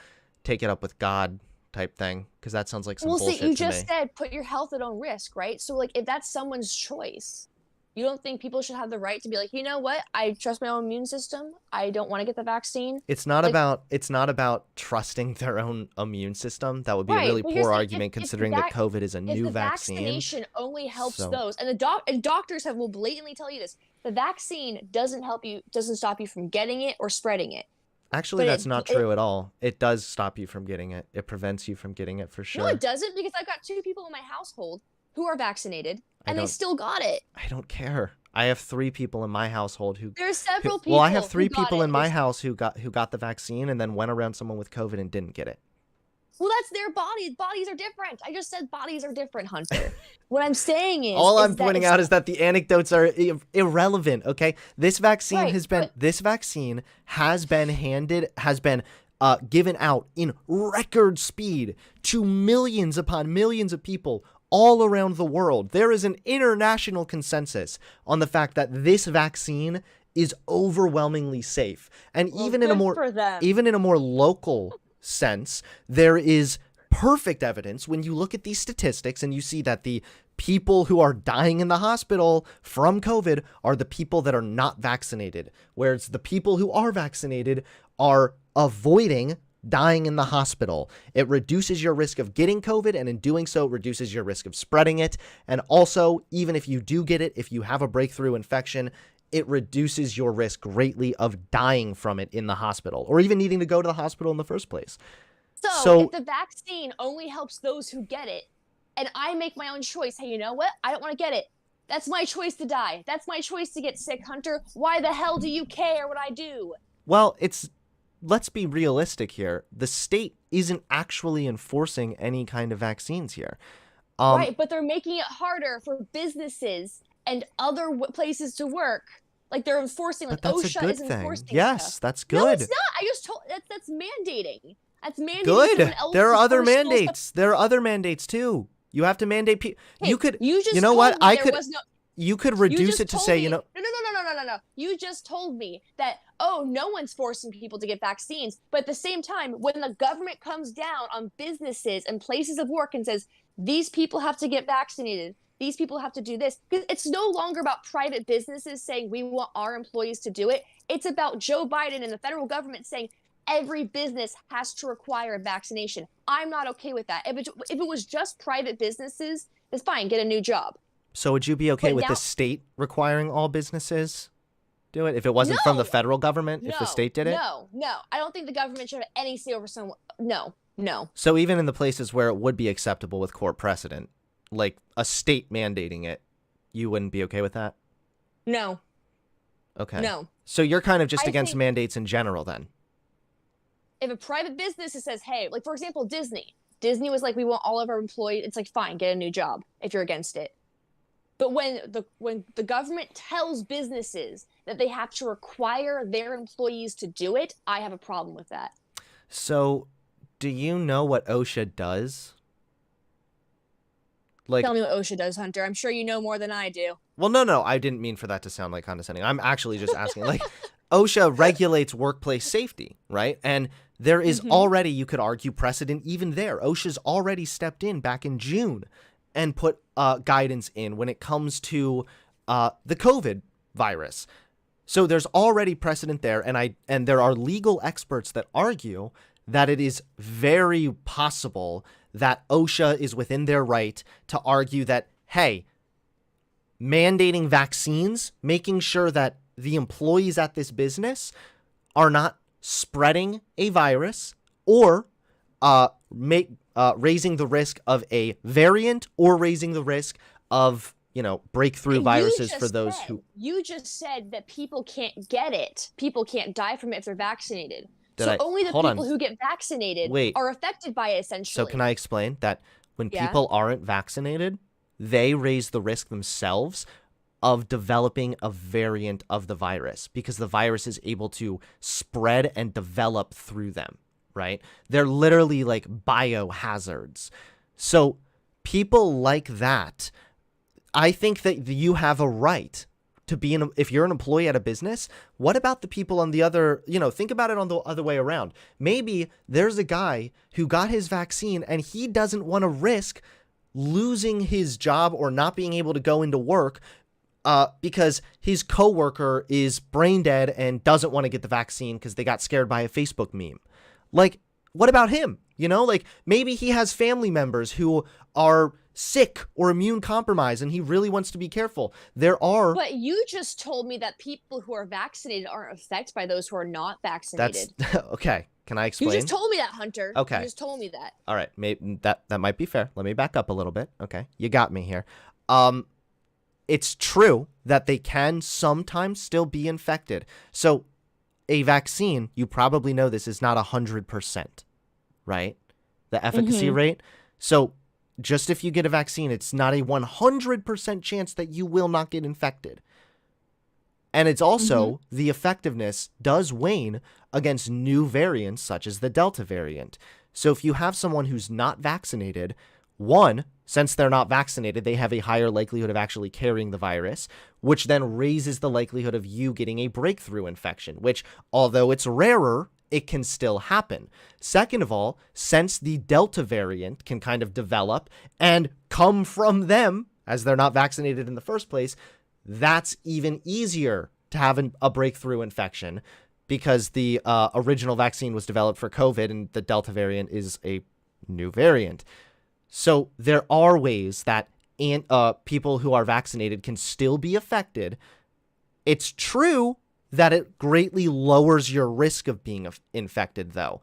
take it up with God type thing, because that sounds like some bullshit See, you to me. just said put your health at own risk, right? So, like, if that's someone's choice, you don't think people should have the right to be like, you know what? I trust my own immune system. I don't want to get the vaccine. It's not about trusting their own immune system. That would be a really poor argument considering that COVID is a new vaccine. Vaccination only helps So- those, and doctors will blatantly tell you this. The vaccine doesn't stop you from getting it or spreading it. Actually, But that's not true at all. It does stop you from getting it. It prevents you from getting it for sure. No, it doesn't, because I've got 2 people in my household who are vaccinated, and they still got it. I don't care. I have 3 people in my household who. There's several people. Well, I have 3 who got people it. in my house who got the vaccine and then went around someone with COVID and didn't get it. Well, that's their bodies. Bodies are different. I just said bodies are different, Hunter. What I'm saying is, all I'm pointing out is that the anecdotes are irrelevant. Okay, this vaccine has been given out in record speed to millions upon millions of people all around the world. There is an international consensus on the fact that this vaccine is overwhelmingly safe, and even in a more local sense, there is perfect evidence when you look at these statistics and you see that the people who are dying in the hospital from COVID are the people that are not vaccinated, whereas the people who are vaccinated are avoiding dying in the hospital. It reduces your risk of getting COVID, and in doing so, reduces your risk of spreading it. And also, even if you do get it, if you have a breakthrough infection, it reduces your risk greatly of dying from it in the hospital, or even needing to go to the hospital in the first place. So if the vaccine only helps those who get it, and I make my own choice, hey, you know what? I don't want to get it. That's my choice to die. That's my choice to get sick, Hunter. Why the hell do you care what I do? Well, let's be realistic here. The state isn't actually enforcing any kind of vaccines here. Right, but they're making it harder for businesses and other places to work. Like, they're enforcing, like, OSHA is enforcing Yes, stuff. that's good. No, it's not. I just told that's mandating. That's mandating. Good. There are other mandates. There are other mandates too. You have to mandate people. Hey, you could. You just you know told what? Me I there could. Was no, you could reduce it to say, me, you know. No. You just told me that, oh, no one's forcing people to get vaccines. But at the same time, when the government comes down on businesses and places of work and says, these people have to get vaccinated, these people have to do this, because it's no longer about private businesses saying we want our employees to do it. It's about Joe Biden and the federal government saying every business has to require a vaccination. I'm not okay with that. If it was just private businesses, it's fine, get a new job. So would you be okay But with now, the state requiring all businesses do it if it wasn't from the no, federal government, if the state did it? no. I don't think the government should have any say over someone. No, no. So even in the places where it would be acceptable with court precedent, like a state mandating it, you wouldn't be okay with that? No. Okay. No. So you're kind of just I against think mandates in general then? if a private business says, hey, like for example, Disney was like, we want all of our employees, it's like, fine, get a new job if you're against it. But when the government tells businesses that they have to require their employees to do it, I have a problem with that. So do you know what OSHA does? Like, tell me what OSHA does, Hunter. I'm sure you know more than I do. well, no, I didn't mean for that to sound like condescending. I'm actually just asking, like, OSHA regulates workplace safety, right? And there is already, you could argue, precedent even there. OSHA's already stepped in back in June and put guidance in when it comes to the COVID virus. So there's already precedent there, and there are legal experts that argue that it is very possible that OSHA is within their right to argue that, hey, mandating vaccines, making sure that the employees at this business are not spreading a virus or raising the risk of a variant or raising the risk of, breakthrough viruses for those who... You just said that people can't get it. People can't die from it if they're vaccinated. Only the people who get vaccinated are affected by it, essentially. So can I explain that when people aren't vaccinated, they raise the risk themselves of developing a variant of the virus because the virus is able to spread and develop through them, right? They're literally like biohazards. So people like that, I think that you have a right to be if you're an employee at a business. What about the people on the other, think about it on the other way around. Maybe there's a guy who got his vaccine and he doesn't want to risk losing his job or not being able to go into work because his coworker is brain dead and doesn't want to get the vaccine because they got scared by a Facebook meme. Like, what about him? Like maybe he has family members who are sick or immune compromised and he really wants to be careful. But you just told me that people who are vaccinated aren't affected by those who are not vaccinated. That's okay. Can I explain? You just told me that, Hunter. Okay. You just told me that. All right. Maybe that might be fair. Let me back up a little bit. Okay. You got me here. It's true that they can sometimes still be infected. So a vaccine, you probably know this, is not 100%, right? The efficacy rate. So just if you get a vaccine, it's not a 100% chance that you will not get infected. And it's also the effectiveness does wane against new variants such as the Delta variant. So if you have someone who's not vaccinated, one, since they're not vaccinated, they have a higher likelihood of actually carrying the virus, which then raises the likelihood of you getting a breakthrough infection, which, although it's rarer, it can still happen. Second of all, since the Delta variant can kind of develop and come from them, as they're not vaccinated in the first place, that's even easier to have a breakthrough infection because the original vaccine was developed for COVID and the Delta variant is a new variant. So there are ways that people who are vaccinated can still be affected. It's true that it greatly lowers your risk of being infected, though.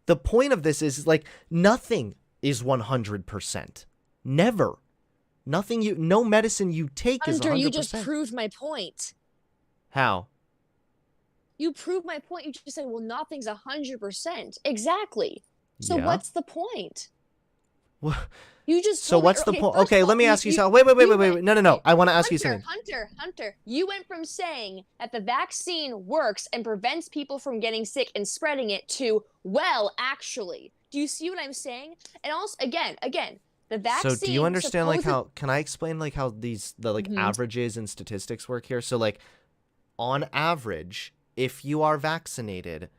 The point of this is, like, nothing is 100%. Never. No medicine you take is 100%. Hunter, you just proved my point. How? You proved my point. You just said, well, nothing's 100%. Exactly. So Yeah. What's the point? Well, you just so what's the point? Okay, let me ask you something. Wait. No. I want to ask you something. Hunter, you went from saying that the vaccine works and prevents people from getting sick and spreading it to, well, actually. Do you see what I'm saying? And also, again, the vaccine. So do you understand can I explain how the averages and statistics work here? So on average, if you are vaccinated,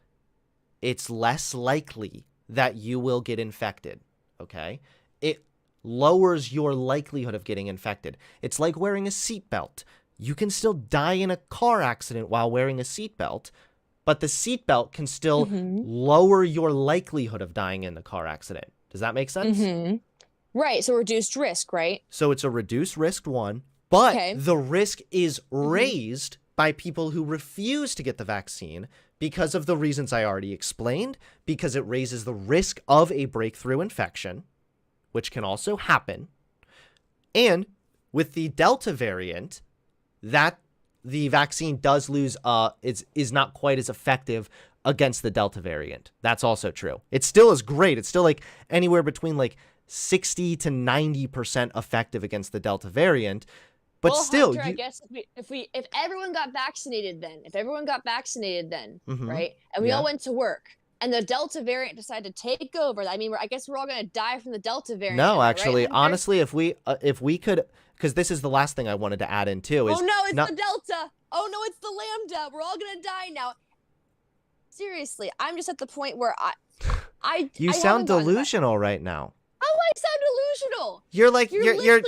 it's less likely that you will get infected. Okay? It lowers your likelihood of getting infected. It's like wearing a seatbelt. You can still die in a car accident while wearing a seatbelt, but the seatbelt can still lower your likelihood of dying in the car accident. Does that make sense? Right. So reduced risk, right? So it's a reduced risk one, but Okay. the risk is raised by people who refuse to get the vaccine because of the reasons I already explained, because it raises the risk of a breakthrough infection, which can also happen. And with the Delta variant, that the vaccine does lose, is not quite as effective against the Delta variant. That's also true. It still is great. It's still like anywhere between like 60 to 90% effective against the Delta variant. But well, still, Hunter, I guess if everyone got vaccinated then, right, and we all went to work, and the Delta variant decided to take over, I mean, I guess we're all gonna die from the Delta variant. No, actually, right, honestly, if we could, because this is the last thing I wanted to add in too. Is oh no, it's the Delta. Oh no, it's the Lambda. We're all gonna die now. Seriously, I'm just at the point where you sound delusional right now. How do I sound delusional?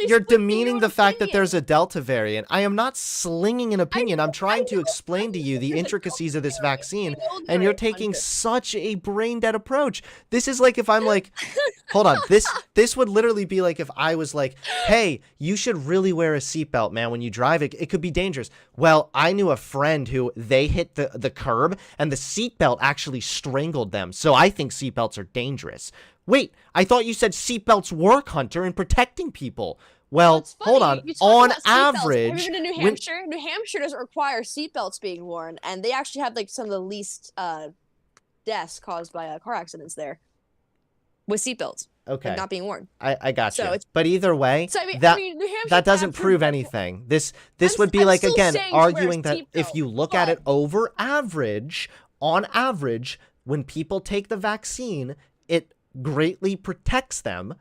You're demeaning the fact that there's a Delta variant. I am not slinging an opinion. I'm trying to explain to you the intricacies of this vaccine, and you're taking such a brain dead approach. This is like if I'm like, hold on, this would literally be like if I was like, hey, you should really wear a seatbelt, man, when you drive. It could be dangerous. Well, I knew a friend who they hit the curb and the seatbelt actually strangled them. So I think seatbelts are dangerous. Wait, I thought you said seatbelts work, Hunter, in protecting people. Well, hold on. On average, have you been to New Hampshire? New Hampshire doesn't require seatbelts being worn, and they actually have like some of the least deaths caused by car accidents there with seatbelts. Okay, like not being worn. I got you. But either way, so, New Hampshire that doesn't prove anything. This would be like, again, arguing that if you look at it over average, on average, when people take the vaccine, it greatly protects them,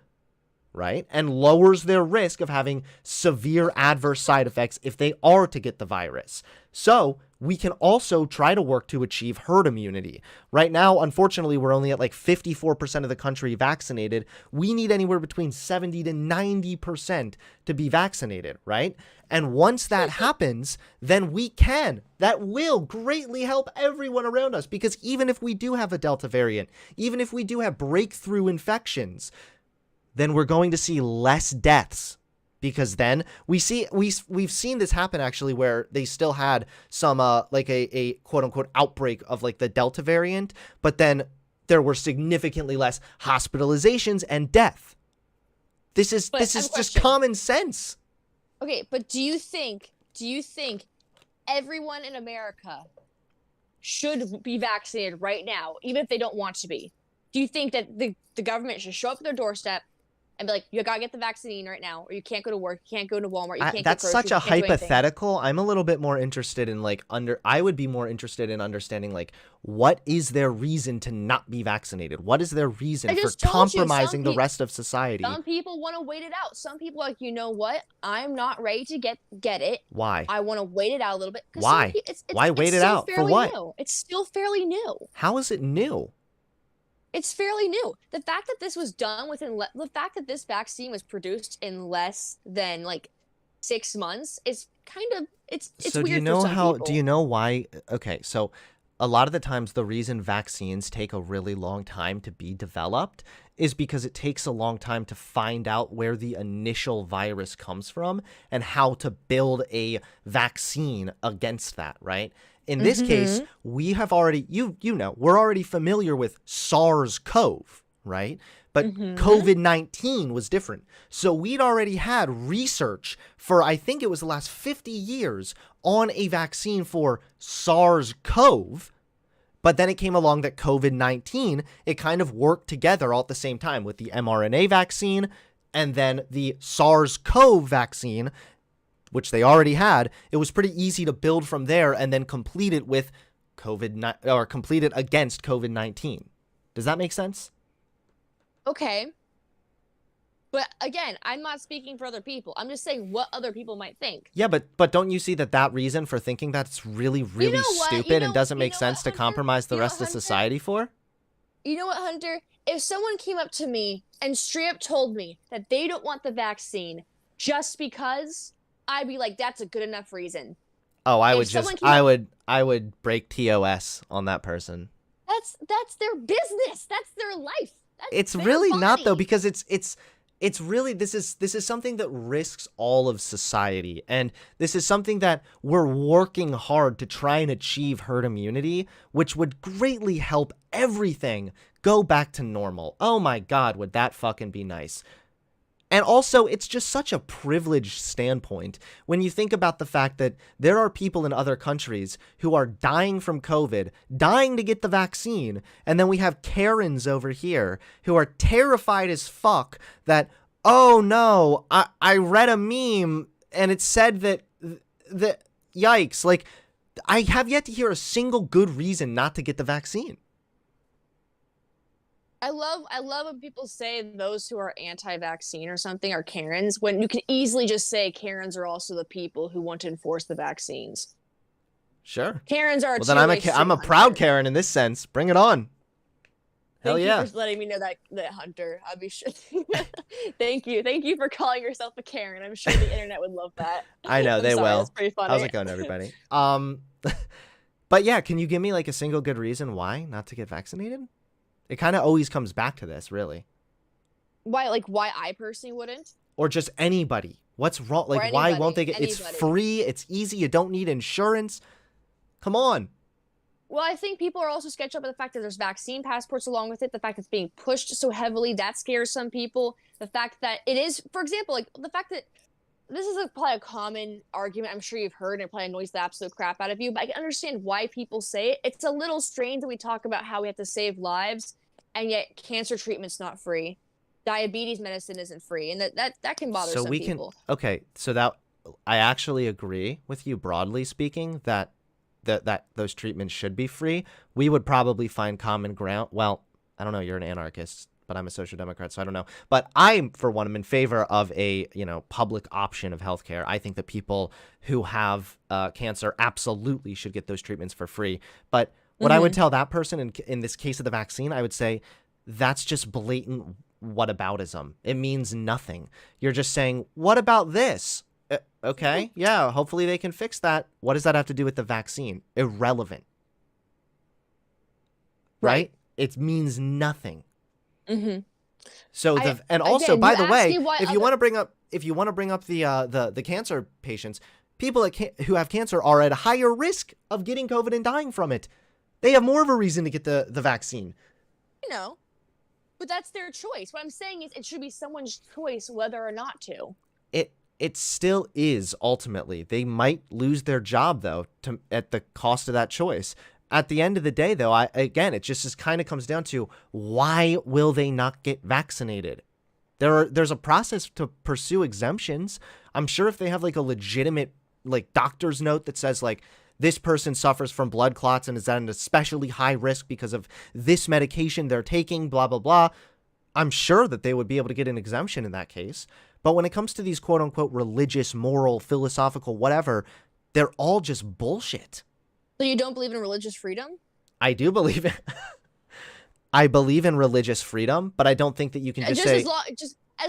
right? And lowers their risk of having severe adverse side effects if they are to get the virus. So we can also try to work to achieve herd immunity. Right now, unfortunately, we're only at like 54% of the country vaccinated. We need anywhere between 70 to 90% to be vaccinated, right? And once that happens, then that will greatly help everyone around us, because even if we do have a Delta variant, even if we do have breakthrough infections, then we're going to see less deaths, because then we've seen this happen actually, where they still had some like a quote unquote outbreak of like the Delta variant, but then there were significantly less hospitalizations and death. This is just common sense. Okay, but do you think everyone in America should be vaccinated right now, even if they don't want to be? Do you think that the government should show up at their doorstep and be like, you gotta get the vaccine right now, or you can't go to work, you can't go to Walmart, you can't that's get groceries, such a hypothetical. I'm a little bit more interested in I would be more interested in understanding like, what is their reason to not be vaccinated? What is their reason for compromising the rest of society? Some people want to wait it out. Some people are like, you know what? I'm not ready to get it. Why? I want to wait it out a little bit. Why? Why wait it out? For what? New. It's still fairly new. How is it new? It's fairly new. The fact that this was done the fact that this vaccine was produced in less than like 6 months is kind of it's so weird. Do you know why? Okay, so a lot of the times the reason vaccines take a really long time to be developed is because it takes a long time to find out where the initial virus comes from and how to build a vaccine against that, right? In this case, we have already, we're already familiar with SARS-CoV, right? But COVID-19 was different. So we'd already had research for, I think it was the last 50 years on a vaccine for SARS-CoV. But then it came along that COVID-19, it kind of worked together all at the same time with the mRNA vaccine and then the SARS-CoV vaccine, which they already had. It was pretty easy to build from there and then complete it with complete it against COVID-19. Does that make sense? Okay. But again, I'm not speaking for other people. I'm just saying what other people might think. Yeah, but don't you see that reason for thinking that's really, really stupid and doesn't make sense to compromise the rest of society for? You know what, Hunter? If someone came up to me and straight up told me that they don't want the vaccine just because, I'd be like, that's a good enough reason. Oh, I would break TOS on that person. That's their business. That's their life. It's really not though, because it's it's really, this is something that risks all of society, and this is something that we're working hard to try and achieve herd immunity, which would greatly help everything go back to normal. Oh my god, would that fucking be nice. And also, it's just such a privileged standpoint when you think about the fact that there are people in other countries who are dying from COVID, dying to get the vaccine, and then we have Karens over here who are terrified as fuck that, oh no, I read a meme and it said that, yikes, like, I have yet to hear a single good reason not to get the vaccine. I love when people say those who are anti-vaccine or something are Karens, when you can easily just say Karens are also the people who want to enforce the vaccines. Sure. Karens are well, then I'm a proud Karen in this sense. Bring it on. Hell yeah. Thank you for letting me know that Hunter. I'll be sure. Thank you for calling yourself a Karen. I'm sure the internet would love that. I know they will. That's pretty funny. How's it going, everybody? But yeah, can you give me like a single good reason why not to get vaccinated? It kind of always comes back to this, really. Why I personally wouldn't? Or just anybody. What's wrong? Like, why won't they get? It's free. It's easy. You don't need insurance. Come on. Well, I think people are also sketched up by the fact that there's vaccine passports along with it. The fact it's being pushed so heavily, that scares some people. The fact that it is, for example, like the fact that this is probably a common argument I'm sure you've heard, and it probably annoys the absolute crap out of you, but I can understand why people say it. It's a little strange that we talk about how we have to save lives, and yet cancer treatment's not free. Diabetes medicine isn't free, and that can bother some people. Okay, so that I actually agree with you broadly speaking that those treatments should be free. We would probably find common ground. Well, I don't know, you're an anarchist, but I'm a social democrat, so I don't know. But I, for one, am in favor of a, public option of healthcare. I think that people who have cancer absolutely should get those treatments for free. But what I would tell that person in this case of the vaccine, I would say that's just blatant whataboutism. It means nothing. You're just saying, what about this? Okay, yeah, hopefully they can fix that. What does that have to do with the vaccine? Irrelevant. Right? It means nothing. So and also, again, by the way, if you want to bring up the cancer patients, people who have cancer are at a higher risk of getting COVID and dying from it. They have more of a reason to get the vaccine. But that's their choice. What I'm saying is it should be someone's choice whether or not to. It still is, ultimately. They might lose their job, though, at the cost of that choice. At the end of the day, though, it just kind of comes down to, why will they not get vaccinated? There's a process to pursue exemptions. I'm sure if they have like a legitimate doctor's note that says this person suffers from blood clots and is at an especially high risk because of this medication they're taking, blah, blah, blah, I'm sure that they would be able to get an exemption in that case. But when it comes to these quote unquote religious, moral, philosophical, whatever, they're all just bullshit. So you don't believe in religious freedom? I do believe it. I believe in religious freedom, but I don't think that you can just say... As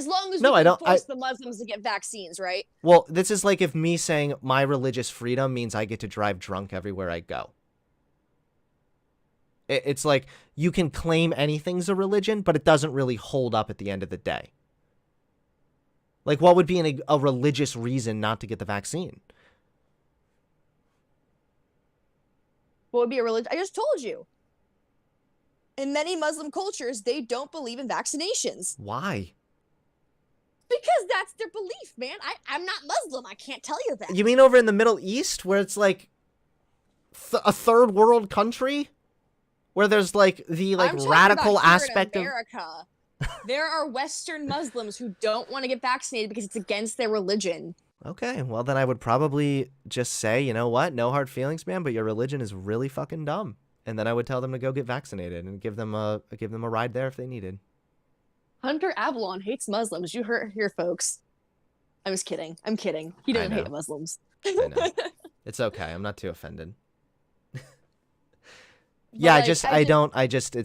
long as we can force the Muslims to get vaccines, right? Well, this is like if me saying my religious freedom means I get to drive drunk everywhere I go. It's like you can claim anything's a religion, but it doesn't really hold up at the end of the day. Like, what would be a religious reason not to get the vaccine? What would be a religion? I just told you. In many Muslim cultures, they don't believe in vaccinations. Why? Because that's their belief, man. I'm not Muslim. I can't tell you that. You mean over in the Middle East, where it's like a third world country? Where there's like the radical aspect of America. There are Western Muslims who don't want to get vaccinated because it's against their religion. Okay, well then I would probably just say, you know what? No hard feelings, man, but your religion is really fucking dumb. And then I would tell them to go get vaccinated and give them a ride there if they needed. Hunter Avalon hates Muslims. You heard here, folks. I was kidding. I'm kidding. He doesn't hate Muslims. I know. It's okay. I'm not too offended. Yeah, it's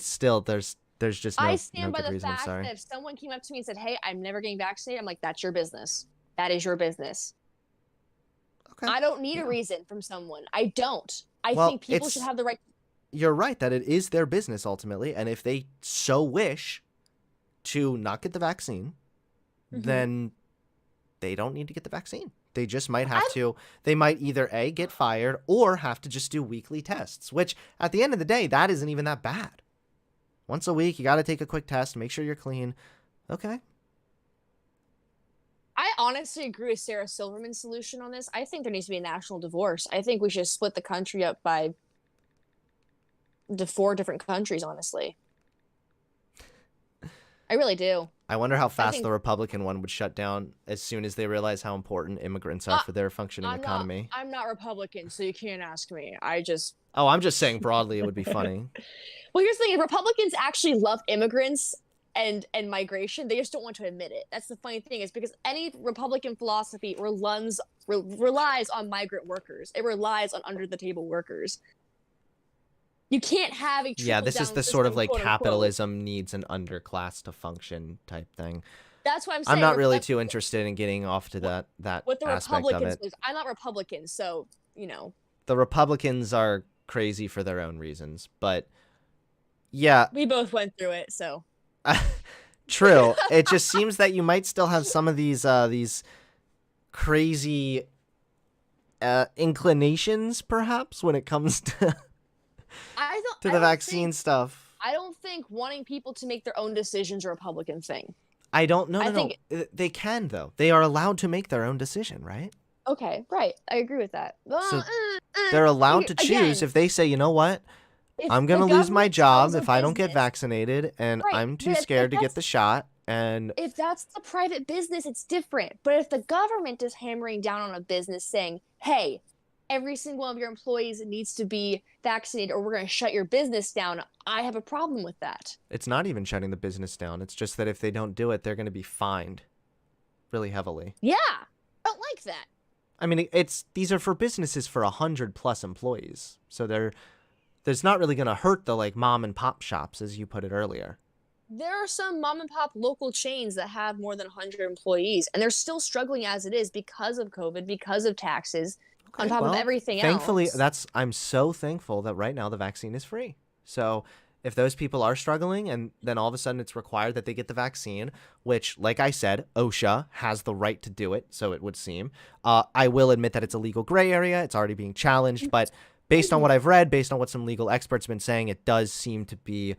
still, there's just no, I stand no by good the reason. fact that if someone came up to me and said, hey, I'm never getting vaccinated, I'm like, that's your business. That is your business. Okay. I don't need a reason from someone. I don't. I think people should have the right. You're right that it is their business ultimately. And if they so wish to not get the vaccine, Mm-hmm. then they don't need to get the vaccine. They just might have to, they might either A, get fired, or have to just do weekly tests, which at the end of the day, that isn't even that bad. Once a week, you got to take a quick test, make sure you're clean. Okay. I honestly agree with Sarah Silverman's solution on this. I think there needs to be a national divorce. I think we should split the country up by the 4 different countries, honestly. I really do. I wonder how fast think the Republican one would shut down as soon as they realize how important immigrants are for their functioning economy. I'm not Republican, so you can't ask me. Oh, I'm just saying broadly it would be funny. Well, here's the thing: Republicans actually love immigrants and migration. They just don't want to admit it. That's the funny thing, is because any Republican philosophy relies on migrant workers. It relies on under the table workers. You can't have a Yeah, this is trickle-down the sort of system, like quote unquote. capitalism needs an underclass to function type thing. That's what I'm saying. I'm not really too interested in getting off to that what the aspect of Republicans it. lose. I'm not Republican, so The Republicans are crazy for their own reasons, but yeah, we both went through it. So true. It just seems that you might still have some of these crazy inclinations, perhaps, when it comes to the vaccine stuff. I don't think wanting people to make their own decisions is a Republican thing. I don't know. I think they can, though. They are allowed to make their own decision, right? Okay, right. I agree with that. Well, So they're allowed to choose. again, if they say, you know what, if I'm the going to lose my government job owns a if I don't get business- vaccinated, and Right, I'm too but if scared to get that's- the shot. And If that's the private business, it's different. But if the government is hammering down on a business saying, hey, every single one of your employees needs to be vaccinated or we're going to shut your business down, I have a problem with that. it's not even shutting the business down. It's just that if they don't do it, they're going to be fined really heavily. Yeah, I don't like that. I mean, these are for businesses for 100+ employees. So there's not really going to hurt the like mom and pop shops, as you put it earlier. There are some mom and pop local chains that have more than 100 employees, and they're still struggling as it is because of COVID, because of taxes, on top of everything thankfully, else. I'm so thankful that right now the vaccine is free. So if those people are struggling and then all of a sudden it's required that they get the vaccine, which, like I said, OSHA has the right to do it, so it would seem. I will admit that it's a legal gray area. It's already being challenged, but based on what I've read, based on what some legal experts have been saying, it does seem to be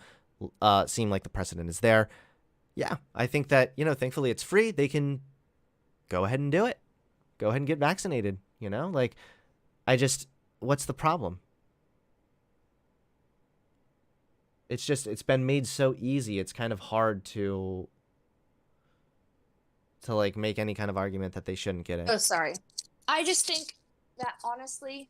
seem like the precedent is there. Yeah, I think that, thankfully it's free. They can go ahead and do it. Go ahead and get vaccinated, Like, what's the problem? It's been made so easy. It's kind of hard to like make any kind of argument that they shouldn't get it. Oh, sorry. I just think that honestly,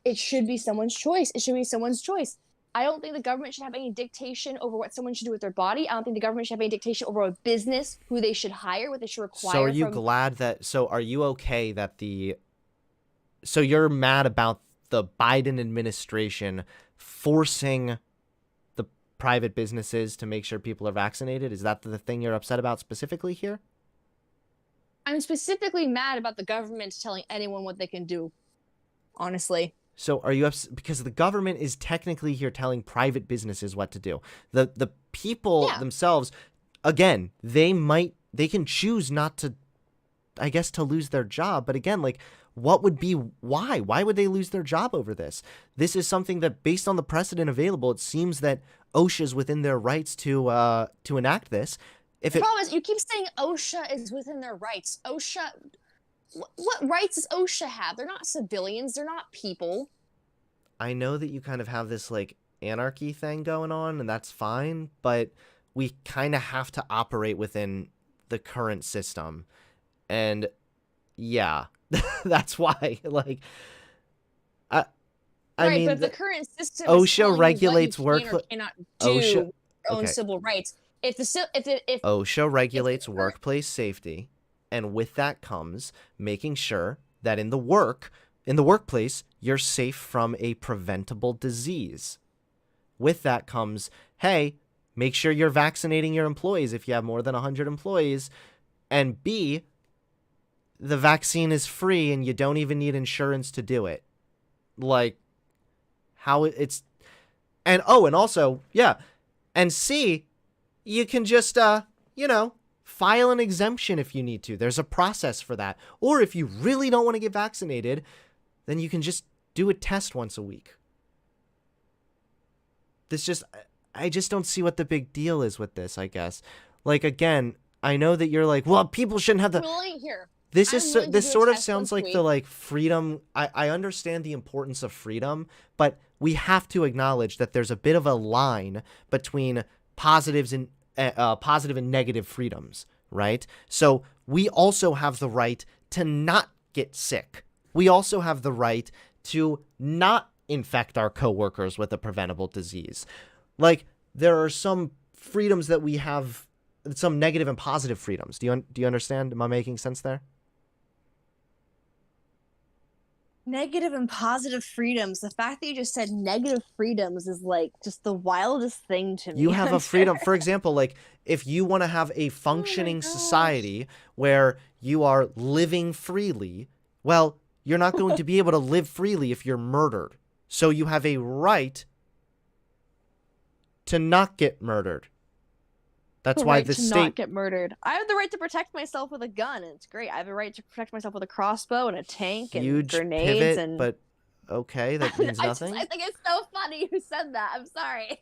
it should be someone's choice. It should be someone's choice. I don't think the government should have any dictation over what someone should do with their body. I don't think the government should have any dictation over a business, who they should hire, what they should require. So are you okay that so you're mad about the Biden administration forcing the private businesses to make sure people are vaccinated? Is that the thing you're upset about specifically here? I'm specifically mad about the government telling anyone what they can do, honestly. So are you upset because the government is technically here telling private businesses what to do? The people themselves, again, they can choose not to, I guess, to lose their job. But again, like, why would they lose their job over this? This is something that, based on the precedent available, it seems that OSHA is within their rights to enact this. The problem is, you keep saying OSHA is within their rights. OSHA, what rights does OSHA have? They're not civilians. They're not people. I know that you kind of have this like anarchy thing going on, and that's fine, but we kind of have to operate within the current system. And yeah, that's why, like, I mean, but if the current system OSHA regulates workplace. Cannot do your own civil rights. If OSHA regulates workplace safety, and with that comes making sure that in the workplace, you're safe from a preventable disease. With that comes, hey, make sure you're vaccinating your employees if you have more than 100 employees, and B, the vaccine is free and you don't even need insurance to do it. Like, how it's, and also, yeah, and C, you can just, file an exemption if you need to. There's a process for that. Or if you really don't want to get vaccinated, then you can just do a test once a week. I just don't see what the big deal is with this, I guess. Like, again, I know that you're like, well, people shouldn't have the... This sort of sounds like the like freedom. I understand the importance of freedom, but we have to acknowledge that there's a bit of a line between positive and negative freedoms, right? So we also have the right to not get sick. We also have the right to not infect our coworkers with a preventable disease. Like, there are some freedoms that we have, some negative and positive freedoms. Do you understand? Am I making sense there? Negative and positive freedoms. The fact that you just said negative freedoms is like just the wildest thing to me. You have a freedom. For example, like if you want to have a functioning society where you are living freely, well, you're not going to be able to live freely if you're murdered. So you have a right to not get murdered. That's why the state not get murdered. I have the right to protect myself with a gun, and it's great. I have a right to protect myself with a crossbow and a tank and huge grenades. Pivot, and but okay, that means nothing. I think it's so funny you said that. I'm sorry.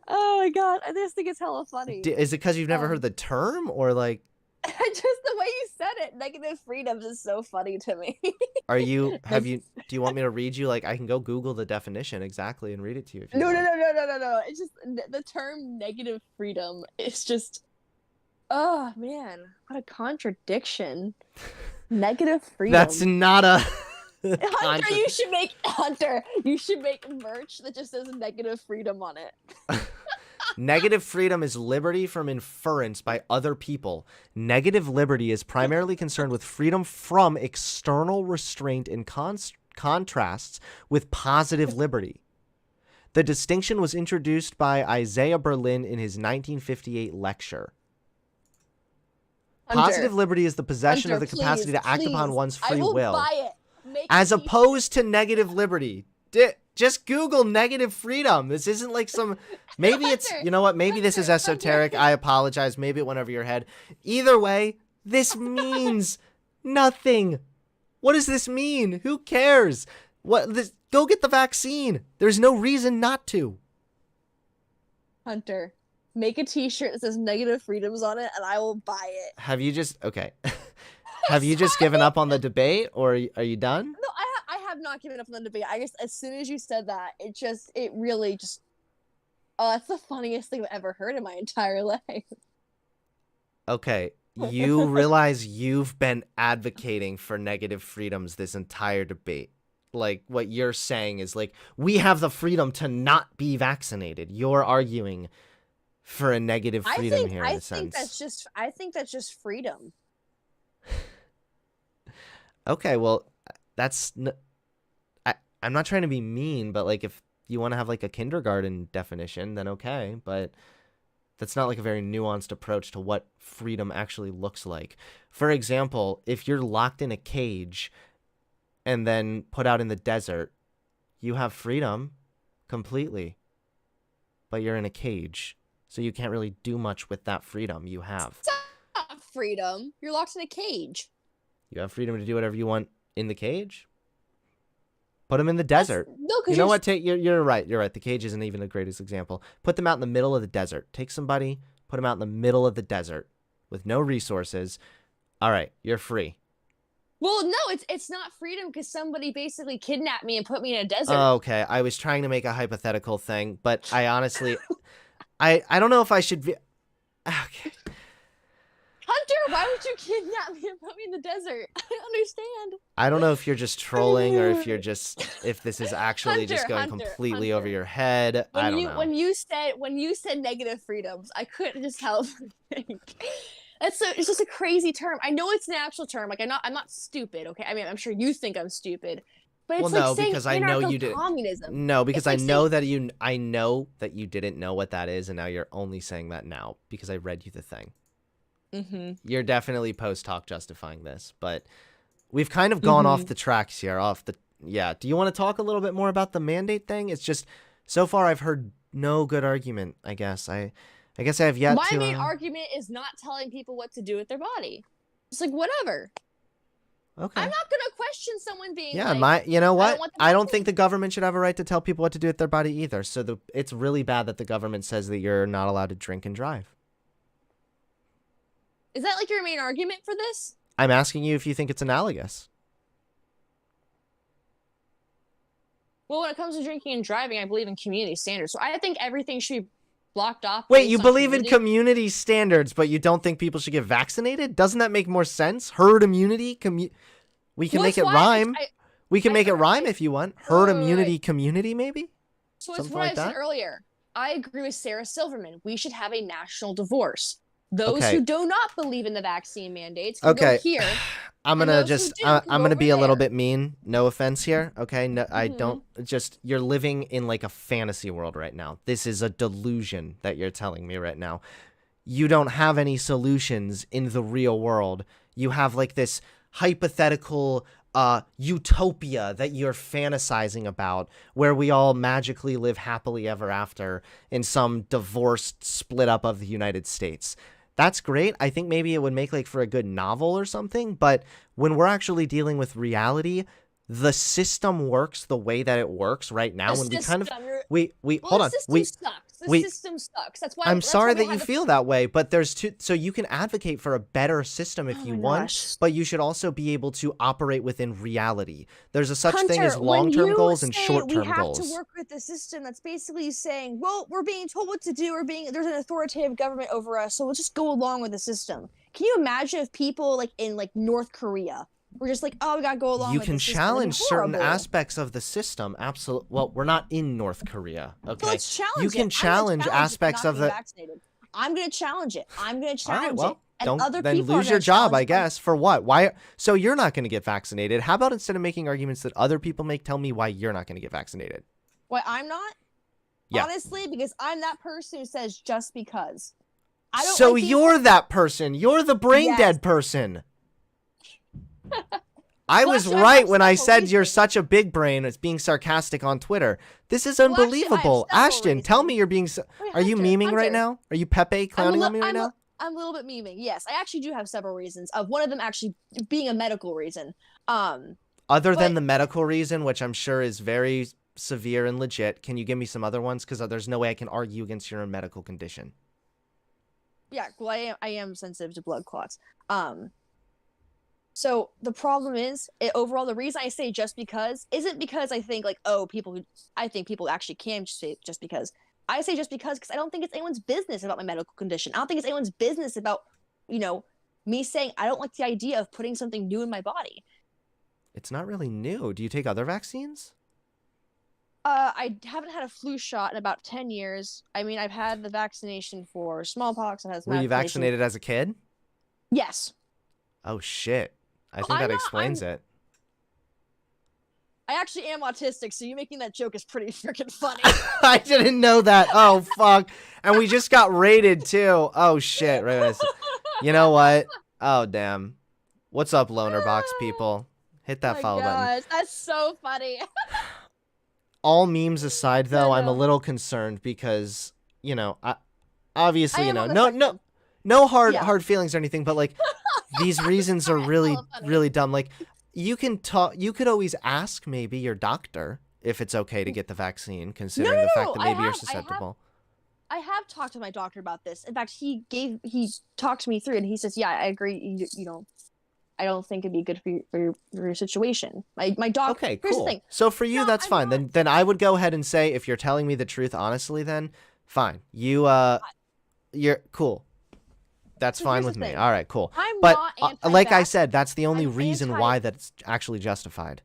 Oh my god, I just think it's hella funny. Is it because you've never heard the term, or like? Just the way you said it, negative freedoms is so funny to me. Do you want me to read you? Like, I can go Google the definition exactly and read it to you. No. It's just the term negative freedom. It's just, oh man, what a contradiction. Negative freedom. That's not a. Hunter, you should make merch that just says negative freedom on it. Negative freedom is liberty from inference by other people. Negative liberty is primarily concerned with freedom from external restraint in contrasts with positive liberty. The distinction was introduced by Isaiah Berlin in his 1958 lecture. Hunter, positive liberty is the possession of the capacity to act upon one's free will. Buy it. As opposed to negative liberty. Just Google negative freedom. This isn't like some, maybe it's, you know what? Maybe this is esoteric. I apologize. Maybe it went over your head. Either way, this means nothing. What does this mean? Who cares? Go get the vaccine. There's no reason not to. Hunter, make a t-shirt that says negative freedoms on it and I will buy it. Have you just given up on the debate, or are you done? No, I have not given up on the debate. I guess as soon as you said that, it really just, oh, that's the funniest thing I've ever heard in my entire life. Okay, you realize you've been advocating for negative freedoms this entire debate. Like, what you're saying is, like, we have the freedom to not be vaccinated. You're arguing for a negative freedom here, in a sense. I think that's just freedom. Okay, well, I'm not trying to be mean, but like if you want to have like a kindergarten definition, then okay, but that's not like a very nuanced approach to what freedom actually looks like. For example, if you're locked in a cage and then put out in the desert, you have freedom completely, but you're in a cage, so you can't really do much with that freedom you have. It's not freedom. You're locked in a cage. You have freedom to do whatever you want in the cage. Put them in the desert. No, you know what? You're right. You're right. The cage isn't even the greatest example. Put them out in the middle of the desert. Take somebody, put them out in the middle of the desert with no resources. All right, you're free. Well, no, it's not freedom because somebody basically kidnapped me and put me in a desert. Okay, I was trying to make a hypothetical thing, but I honestly, I don't know if I should be. Okay. Hunter, why would you kidnap me and put me in the desert? I don't understand. I don't know if you're just trolling or if this is actually just going completely over your head. I don't know. When you said negative freedoms, I couldn't just help but think. It's just a crazy term. I know it's an actual term. Like I'm not stupid, okay? I mean, I'm sure you think I'm stupid. But it's like saying because I know you did. Communism. No, because I know that you didn't know what that is, and now you're only saying that now because I read you the thing. Mm-hmm. You're definitely post-hoc justifying this, but we've kind of gone off the tracks here. Do you want to talk a little bit more about the mandate thing? It's just so far I've heard no good argument. I guess I guess I have yet My to. main argument is not telling people what to do with their body. It's like, whatever. Okay. I'm not gonna question someone being Yeah, like, you know I don't what? want the I don't vaccine. think the government should have a right to tell people what to do with their body either. So it's really bad that the government says that you're not allowed to drink and drive. Is that like your main argument for this? I'm asking you if you think it's analogous. Well, when it comes to drinking and driving, I believe in community standards. So I think everything should be blocked off. Wait, based you on believe in community. community standards, but you don't think people should get vaccinated? Doesn't that make more sense? Herd immunity? We can Well, make that's it why rhyme. We can I make it heard- rhyme if you want. Herd wait, wait, immunity wait. community, maybe? So it's Something what like I said that? earlier. I agree with Sarah Silverman. We should have a national divorce. Those Okay. who do not believe in the vaccine mandates can Okay. go here. I'm And gonna those who just do can I'm go gonna over be a little there. bit mean. No offense here. Okay. No, I Mhm. don't just you're living in like a fantasy world right now. This is a delusion that you're telling me right now. You don't have any solutions in the real world. You have like this hypothetical utopia that you're fantasizing about where we all magically live happily ever after in some divorced split up of the United States. That's great. I think maybe it would make like for a good novel or something, but when we're actually dealing with reality, the system works the way that it works right now. The When we kind of system, we well, hold the on. system We sucks. The we system sucks. That's why I'm that's sorry why we that you have the- feel that way, but there's two. So you can advocate for a better system if Oh you my want, gosh. but you should also be able to operate within reality. There's a such thing Hunter, as when long-term you goals and say short-term we have goals. to work with the system, that's basically saying, well, we're being told what to do. There's an authoritative government over us, so we'll just go along with the system. Can you imagine if people like in like North Korea were just like, oh, we gotta go along You with can the system? That'd be challenge certain horrible. aspects of the system. Absolutely. Well, we're not in North Korea, So okay? let's challenge You it. can I'm gonna challenge challenge aspects not of being the. vaccinated. I'm gonna challenge it. I'm gonna All challenge right, it. well, And don't other then people are lose gonna your job, challenge I it. guess. For what? Why? So you're not going to get vaccinated. How about instead of making arguments that other people make, tell me why you're not going to get vaccinated? Why I'm not? Yeah. Honestly, because I'm that person who says just because. I don't So like being you're told- that person. You're the brain Yes. dead person. I Well, was actually, I right have when I several said you're reasons. such a big brain as being sarcastic on Twitter. This is Well, actually, I have unbelievable. several Ashton, tell me reasons. you're being. Wait, Are you Hunter, memeing right Hunter. now? Are you Pepe clowning on me right now? I'm a little bit memeing. Yes, I actually do have several reasons. Of one of them actually being a medical reason. Other Than but- the medical reason, which I'm sure is very severe and legit, can you give me some other ones? Because there's no way I can argue against your medical condition. Yeah, well, I am sensitive to blood clots. So the problem is, overall, the reason I say just because isn't because I think like, oh, I think people actually can just say just because. I say just because I don't think it's anyone's business about my medical condition. I don't think it's anyone's business about, me saying I don't like the idea of putting something new in my body. It's not really new. Do you take other vaccines? I haven't had a flu shot in about 10 years. I mean, I've had the vaccination for smallpox. Were you vaccinated as a kid? Yes. Oh, shit. I think I'm that not- explains it. I actually am autistic, so you making that joke is pretty freaking funny. I didn't know that. Oh, fuck. And we just got rated, too. Oh, shit. Right when I said- You know what? Oh, damn. What's up, Loner Box people? Hit that Oh my follow button. gosh, that's so funny. All memes aside, though, I'm a no. little concerned because, obviously, I am on the no spectrum. hard Yeah. hard feelings or anything, but like these reasons are really hella funny. really dumb. Like you could always ask maybe your doctor if it's okay to get the vaccine, considering the fact that maybe you're susceptible. I have talked to my doctor about this. In fact, he talked to me through it, and he says, "Yeah, I agree. I don't think it'd be good for your situation." My doctor. Okay, Here's cool. the thing. So for you, No, that's I'm fine. not- Then I would go ahead and say if you're telling me the truth honestly, then fine. You're cool. That's So fine here's with the me. thing. All right, cool. I'm But not like I anti-vax. said, that's the only I'm reason anti- why that's actually justified.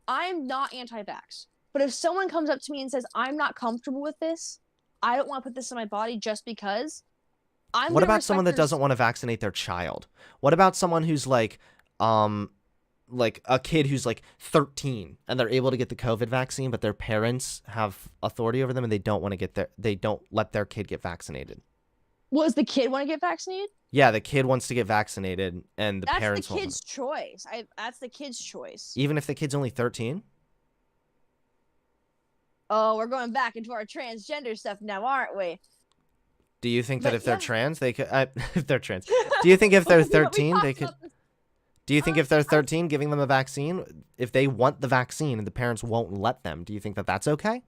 I'm not anti-vax. But if someone comes up to me and says, "I'm not comfortable with this. I don't want to put this in my body just because," What gonna about someone that respect their- doesn't want to vaccinate their child? What about someone who's like a kid who's like 13 and they're able to get the COVID vaccine, but their parents have authority over them and they don't let their kid get vaccinated? Was the kid want to get vaccinated? Yeah, the kid wants to get vaccinated and the That's parents the won't. kid's choice. That's the kid's choice. Even if the kid's only 13? Oh, we're going back into our transgender stuff now, aren't we? Do you think that But if they're yeah, trans, they could? If they're trans, do you think if they're we 13, they talked could? about this. Do you think if they're I 13, giving them a vaccine, if they want the vaccine and the parents won't let them, do you think that that's okay?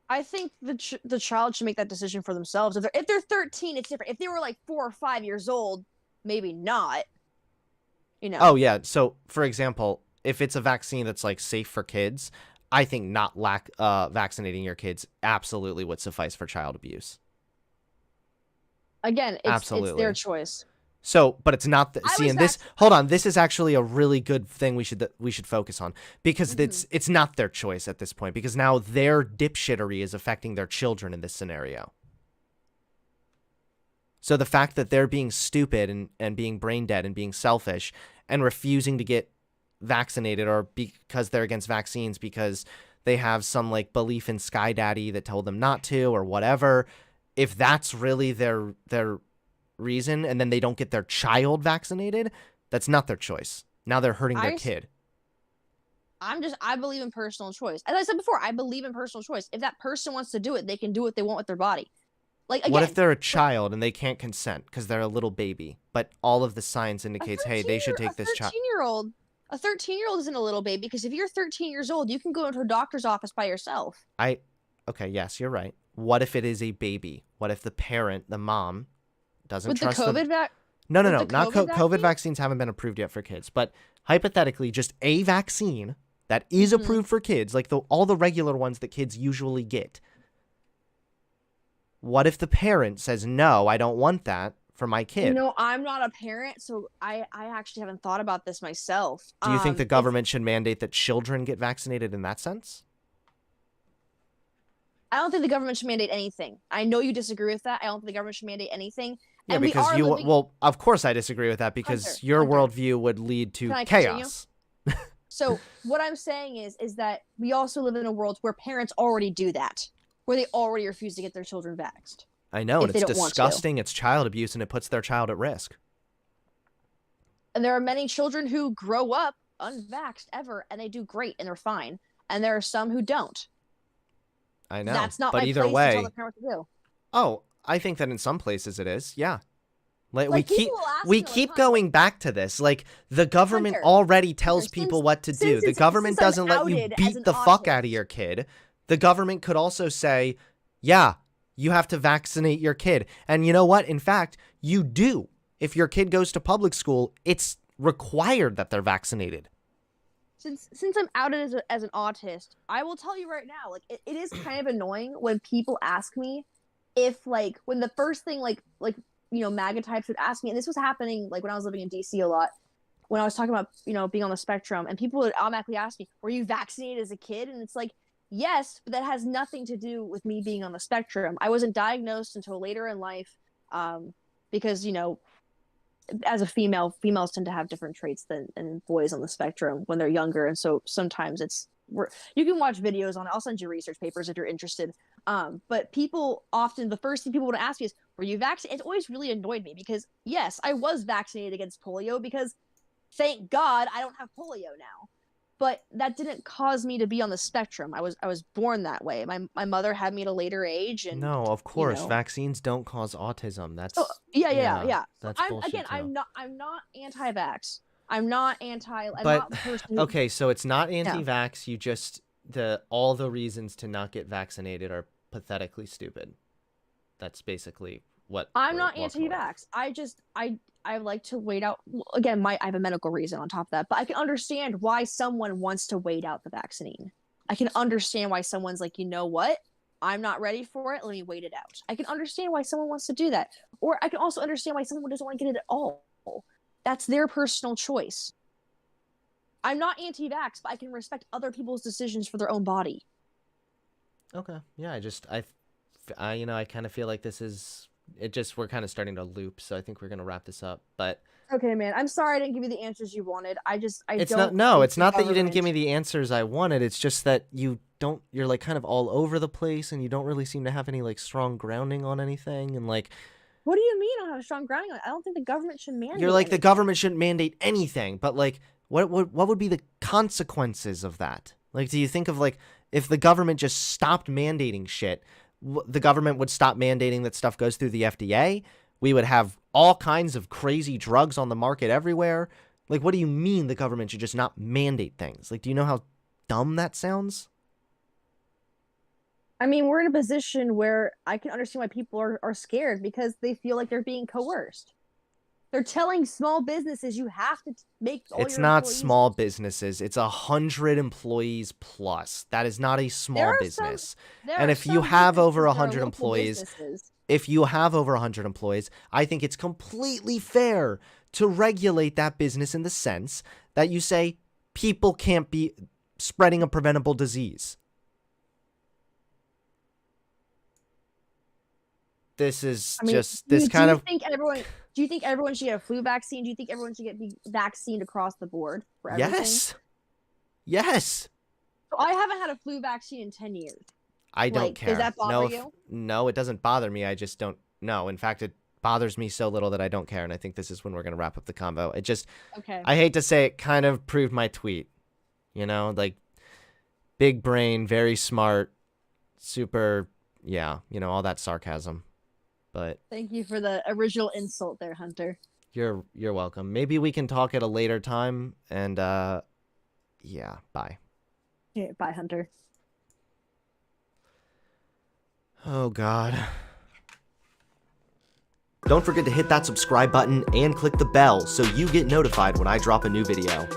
I think the child should make that decision for themselves. If they're 13, it's different. If they were like 4 or 5 years old, maybe not. You Oh know. yeah. So for example, if it's a vaccine that's like safe for kids, I think not vaccinating your kids absolutely would suffice for child abuse. Again, it's their Absolutely. choice. So, but it's not I see, was and this, vaccinated. hold on, this is actually a really good thing we should focus on, because Mm-hmm. it's not their choice at this point, because now their dipshittery is affecting their children in this scenario. So the fact that they're being stupid and being brain dead and being selfish and refusing to get vaccinated, or because they're against vaccines because they have some like belief in Sky Daddy that told them not to or whatever, if that's really their reason, and then they don't get their child vaccinated, that's not their choice. Now they're hurting their I kid. I believe in personal choice. As I said before, I believe in personal choice. If that person wants to do it, they can do what they want with their body. Like What if again, they're a child and they can't consent because they're a little baby, but all of the science a indicates, hey, 13 they should year a take this child? 13-year-old a 13-year-old isn't a little baby because if you're 13 years old, you can go into a doctor's office by yourself. Okay, yes, you're right. What if it is a baby? What if the parent, the mom, doesn't With the trust the? COVID vac No, no, with no, the not COVID COVID vaccine? vaccines haven't been approved yet for kids, but hypothetically, just a vaccine that is Mhm. approved for kids, like all the regular ones that kids usually get. What if the parent says, no, I don't want that for my kid? I'm not a parent, so I actually haven't thought about this myself. Do you think the If government should mandate that children get vaccinated in that sense? I don't think the government should mandate anything. I know you disagree with that. I don't think the government should mandate anything. Yeah, And we because are living well, of course I disagree with that, because your Hunter, worldview would lead can to I continue? chaos. So what I'm saying is that we also live in a world where parents already do that, where they already refuse to get their children vaxxed I know, and if they it's don't want to. disgusting. It's child abuse, and it puts their child at risk. And there are many children who grow up unvaxxed ever, and they do great and they're fine. And there are some who don't. I know, That's not but my either place to tell the way, parent what to do. oh, I think that in some places it is. Yeah, like Like people will ask we me all the keep time, like, going back to this. Like the government Hunter, already tells Hunter, people what to do. The government since I'm doesn't let you outed as beat an the fuck out of autist, your kid. The government could also say, yeah, you have to vaccinate your kid. And you know what? In fact, you do. If your kid goes to public school, it's required that they're vaccinated. since I'm outed as an autist, I will tell you right now, like it is kind of annoying when people ask me if like when the first thing MAGA types would ask me, and this was happening like when I was living in DC a lot, when I was talking about being on the spectrum, and people would automatically ask me, "Were you vaccinated as a kid?" And it's like, yes, but that has nothing to do with me being on the spectrum. I wasn't diagnosed until later in life, because as a female, females tend to have different traits than boys on the spectrum when they're younger, and so sometimes you can watch videos on it. I'll send you research papers if you're interested. But people often, the first thing people want to ask me is, "Were you vaccinated?" It's always really annoyed me because yes, I was vaccinated against polio because thank God I don't have polio now. But that didn't cause me to be on the spectrum. I was born that way. My mother had me at a later age, and No, of you course, know vaccines don't cause autism. so That's yeah, yeah, yeah. So that's bullshit too. I'm not anti-vax. I'm But not the person who okay, so it's not yeah. anti-vax. You just all the reasons to not get vaccinated are pathetically stupid. That's basically what I'm we're not walking away. anti-vax. I like to wait out again, I have a medical reason on top of that, but I can understand why someone wants to wait out the vaccine. I can understand why someone's like, "You know what? I'm not ready for it. Let me wait it out." I can understand why someone wants to do that. Or I can also understand why someone doesn't want to get it at all. That's their personal choice. I'm not anti-vax, but I can respect other people's decisions for their own body. Okay, yeah, I kind of feel like this is it. Just we're kind of starting to loop, so I think we're gonna wrap this up. But Okay, man. I'm sorry I didn't give you the answers you wanted. I it's not don't no, think it's the not that you didn't give me government. the answers I wanted. It's just that you're like kind of all over the place, and you don't really seem to have any like strong grounding on anything, and like What do you mean I don't have a strong grounding on it? I don't think the government should you're mandate like the anything. government shouldn't mandate anything, but like what would be the consequences of that? Like, do you think of like if the government just stopped mandating shit, the government would stop mandating that stuff goes through the FDA. We would have all kinds of crazy drugs on the market everywhere. Like, what do you mean the government should just not mandate things? Like, do you know how dumb that sounds? I mean, we're in a position where I can understand why people are scared because they feel like they're being coerced. They're telling small businesses you have to make all It's your not employees. small businesses. It's 100 employees plus. That is not a small business. And if you have over 100 employees, I think it's completely fair to regulate that business in the sense that you say people can't be spreading a preventable disease. This is just this kind of. Do you think everyone should get a flu vaccine? Do you think everyone should get vaccinated across the board for everything? Yes. So I haven't had a flu vaccine in 10 years. I don't care. Does that bother you? No, it doesn't bother me. I just don't know. In fact, it bothers me so little that I don't care. And I think this is when we're going to wrap up the convo. It just, okay. I hate to say it, kind of proved my tweet. You know, like big brain, very smart, super, yeah, you know, all that sarcasm. But thank you for the original insult there, Hunter. You're welcome. Maybe we can talk at a later time. And yeah, bye. Yeah, bye, Hunter. Oh, God. Don't forget to hit that subscribe button and click the bell so you get notified when I drop a new video.